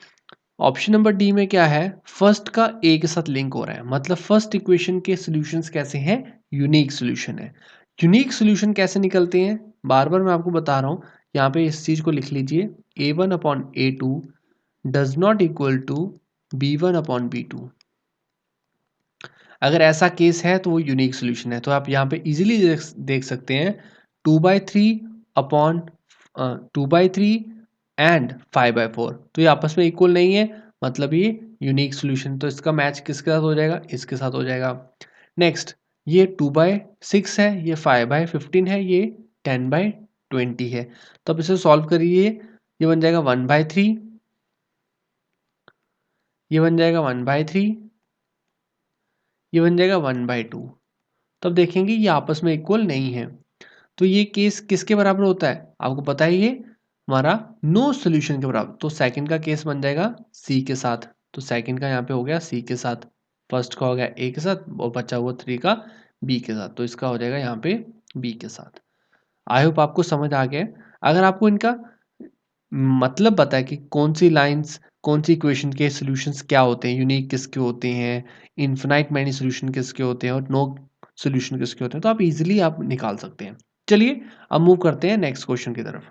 ऑप्शन नंबर डी में क्या है, फर्स्ट का ए के साथ लिंक हो रहा है, मतलब फर्स्ट इक्वेशन के सॉल्यूशंस कैसे हैं, यूनिक सॉल्यूशन है। यूनिक सॉल्यूशन कैसे निकलते हैं, बार बार मैं आपको बता रहा हूँ, यहाँ पे इस चीज को लिख लीजिए, a1/a2 does not equal to b1/b2। अगर ऐसा केस है तो वो यूनिक सॉल्यूशन है। तो आप यहाँ पे इजीली देख सकते हैं 2/3 एंड 5/4, तो ये आपस में इक्वल नहीं है, मतलब ये यूनिक सॉल्यूशन। तो इसका मैच किसके साथ हो जाएगा, इसके साथ हो जाएगा। नेक्स्ट, ये 2/6 है, ये 5/15 है, ये 10/20 है। तो अब इसे सॉल्व करिए, ये बन जाएगा 1/3, ये बन जाएगा 1/3, ये बन जाएगा 1/2। तब देखेंगे ये आपस में इक्वल नहीं है। तो ये केस किसके बराबर होता है, आपको पता ही है, हमारा नो सॉल्यूशन के बराबर। तो सेकंड का केस बन जाएगा सी के साथ। तो सेकंड का यहाँ पे हो गया सी के साथ, फर्स्ट का हो गया ए के साथ, और बचा हुआ 3 का बी के साथ। तो इसका हो जाएगा यहाँ पे बी के साथ। आई होप आपको समझ आ गया है। अगर आपको इनका मतलब पता है कि कौन सी लाइंस कौन सी इक्वेशन के सॉल्यूशंस क्या होते हैं, यूनिक किसके होते हैं, इन्फिनाइट मैनी सॉल्यूशन किसके होते हैं और नो सॉल्यूशन किसके होते हैं, तो आप इजीली आप निकाल सकते हैं। चलिए अब मूव करते हैं नेक्स्ट क्वेश्चन की तरफ।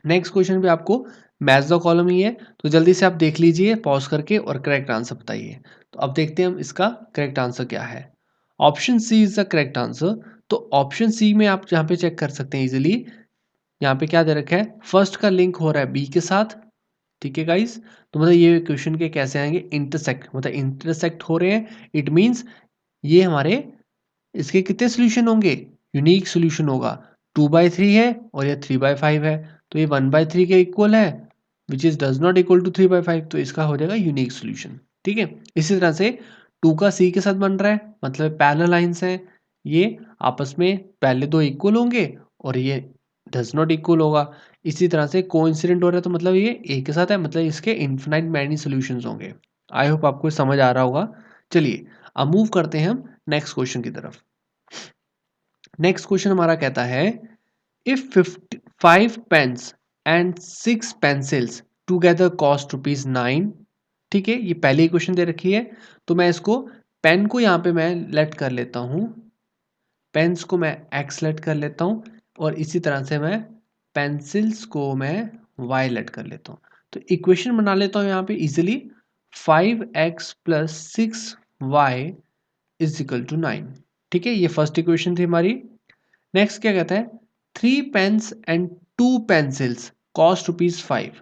नेक्स्ट क्वेश्चन पे आपको मैच द कॉलम ही है, तो जल्दी से आप देख लीजिए पॉज करके और करेक्ट आंसर बताइए। तो अब देखते हैं हम इसका करेक्ट आंसर क्या है। Option C is the correct answer. तो ऑप्शन सी में आप यहाँ पे चेक कर सकते हैं इजीली। यहाँ पे क्या दे रखा है, फर्स्ट का लिंक हो रहा है बी के साथ। ठीक है गाइस, तो मतलब ये क्वेश्चन के कैसे आएंगे, इंटरसेक्ट, मतलब इंटरसेक्ट हो रहे हैं। इट मींस ये हमारे इसके कितने सोल्यूशन होंगे, यूनिक सोल्यूशन होगा। 2/3 है और ये 3/5 है, तो ये 1/3 के इक्वल है, which is does not equal to 3/5। तो इसका हो जाएगा यूनिक सोल्यूशन। ठीक है, इसी तरह से 2 का सी के साथ बन रहा है, मतलब पैरेलल लाइंस हैं, ये आपस में पहले दो इक्वल होंगे और ये डज नॉट इक्वल होगा। इसी तरह से कोइंसिडेंट हो रहा है, तो मतलब ये ए के साथ है, मतलब इसके इन्फिनाइट मैनी सॉल्यूशंस होंगे। आई होप आपको समझ आ रहा होगा। चलिए अब मूव करते हैं हम नेक्स्ट क्वेश्चन की तरफ। नेक्स्ट क्वेश्चन हमारा कहता है if 5 pens and 6 pencils together cost ₹9। ठीक है, ये पहले ही क्वेश्चन दे रखी है, तो मैं इसको पेन को यहाँ पे मैं लेट कर लेता हूँ, पेन्स को मैं एक्स लेट कर लेता हूँ, और इसी तरह से मैं पेंसिल्स को मैं वाई लेट कर लेता हूँ। तो इक्वेशन बना लेता हूँ यहाँ पे इजिली, 5x + 6y = 9। ठीक है, ये फर्स्ट इक्वेशन थी हमारी। नेक्स्ट क्या कहता है, 3 पेन्स एंड 2 पेंसिल्स कॉस्ट ₹5।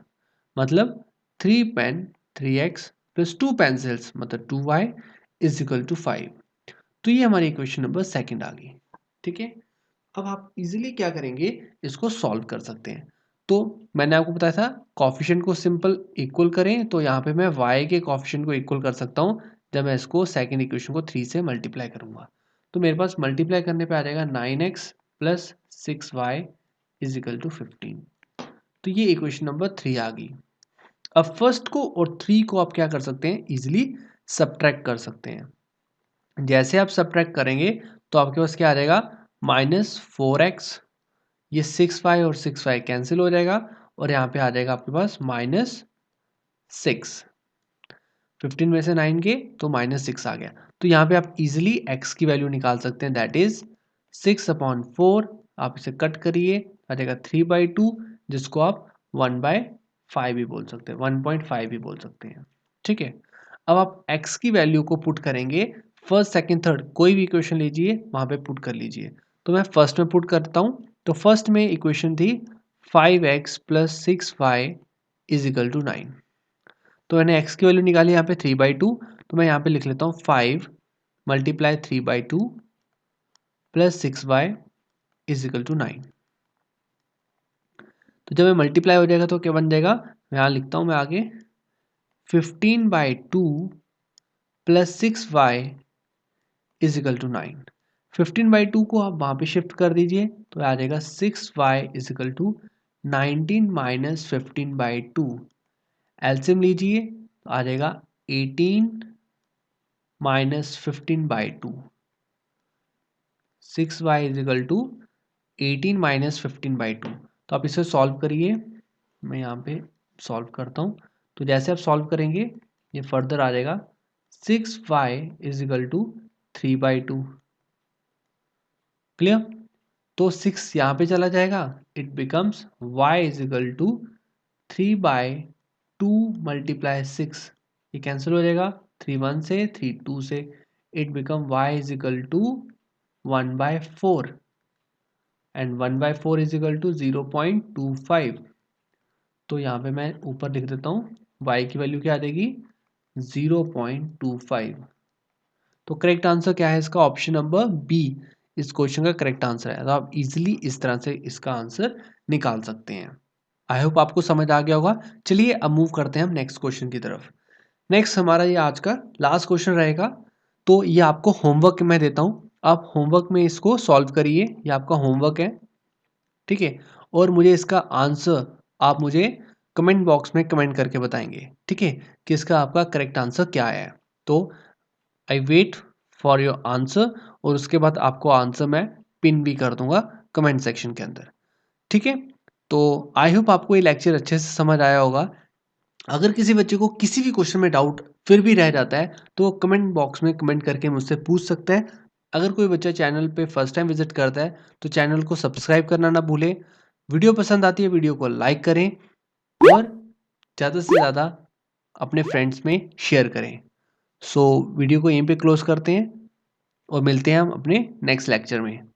मतलब 3 पेन 3x + 2 पेंसिल्स मतलब 2y = 5। तो ये हमारी इक्वेशन नंबर सेकंड आ गई। ठीक है, अब आप इजीली क्या करेंगे, इसको सॉल्व कर सकते हैं। तो मैंने आपको बताया था कॉफिशिएंट को सिंपल इक्वल करें, तो यहाँ पे मैं y के कॉफिशिएंट को इक्वल कर सकता हूँ जब मैं इसको सेकंड इक्वेशन को 3 से मल्टीप्लाई करूंगा। तो मेरे पास मल्टीप्लाई करने पे आ जाएगा 9x + 6y = 15। तो ये इक्वेशन नंबर 3 आ गई। अब फर्स्ट को और 3 को आप क्या कर सकते हैं, इजिली सब्ट्रैक्ट कर सकते हैं। जैसे आप सब्ट्रैक्ट करेंगे तो आपके पास क्या आ जाएगा, -4x, ये 6y और 6y कैंसिल हो जाएगा, और यहाँ पे आ जाएगा आपके पास -6। 15 में से 9 के तो -6 आ गया। तो यहाँ पे आप इजिली x की वैल्यू निकाल सकते हैं, दैट इज 6/4। आप इसे कट करिए, आ जाएगा 3/2, जिसको आप 1/5 भी बोल सकते हैं, 1.5 भी बोल सकते हैं। ठीक है, अब आप x की वैल्यू को पुट करेंगे, फर्स्ट सेकंड थर्ड कोई भी इक्वेशन लीजिए वहां पे पुट कर लीजिए। तो मैं फर्स्ट में पुट करता हूँ। तो फर्स्ट में इक्वेशन थी 5x plus 6y is equal to 9। तो मैंने x की वैल्यू निकाली यहाँ पे 3/2, तो मैं यहाँ पे लिख लेता हूँ 5 multiply 3/2 plus 6y is equal to 9। तो जब ये मल्टीप्लाई हो जाएगा तो क्या बन जाएगा, मैं यहाँ लिखता हूँ मैं आगे 15/2 plus 6y is equal to 9। 15/2 को आप वहाँ पे शिफ्ट कर दीजिए तो आ जाएगा 6y is equal to 19 minus 15/2। LCM लीजिए तो आ जाएगा 18 minus 15/2। 6y is equal to 18 minus 15/2। तो आप इसे सॉल्व करिए, मैं यहाँ पे सॉल्व करता हूँ। तो जैसे आप सॉल्व करेंगे ये फर्दर आ जाएगा 6y is equal to 3/2। Clear. तो 6 यहाँ पे चला जाएगा, it becomes y is equal to 3/2 multiply 6। ये कैंसिल हो जाएगा 3 1 से 3 2 से, it become y is equal to 1/4 and 1/4 is equal to 0.25। तो यहाँ पे मैं ऊपर लिख देता हूँ y की वैल्यू क्या आ जाएगी 0.25। तो करेक्ट आंसर क्या है इसका, ऑप्शन नंबर बी इस क्वेश्चन का करेक्ट आंसर है। तो आप इजीली इस तरह से इसका आंसर निकाल सकते हैं। आई होप आपको समझ आ गया होगा। चलिए अब मूव करते हैं हम नेक्स्ट क्वेश्चन की तरफ। नेक्स्ट हमारा ये आज का लास्ट क्वेश्चन रहेगा। तो ये आपको होमवर्क मैं देता हूँ, आप होमवर्क में इसको सॉल्व करिए, ये आपका होमवर्क है, ठीक है। और मुझे इसका आंसर आप मुझे कमेंट बॉक्स में कमेंट करके बताएंगे, ठीक है, कि इसका आपका करेक्ट आंसर क्या है। तो I wait for your answer और उसके बाद आपको आंसर मैं पिन भी कर दूंगा कमेंट सेक्शन के अंदर, ठीक है। तो आई होप आपको ये लेक्चर अच्छे से समझ आया होगा। अगर किसी बच्चे को किसी भी क्वेश्चन में डाउट फिर भी रह जाता है तो वो कमेंट बॉक्स में कमेंट करके मुझसे पूछ सकता है। अगर कोई बच्चा चैनल पे फर्स्ट टाइम विजिट करता है तो चैनल को सब्सक्राइब करना ना भूलें। वीडियो पसंद आती है वीडियो को लाइक करें और ज़्यादा से ज़्यादा अपने फ्रेंड्स में शेयर करें। सो वीडियो को यहीं पे क्लोज करते हैं और मिलते हैं हम अपने नेक्स्ट लेक्चर में,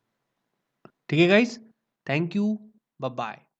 ठीक है guys. Thank you, bye bye.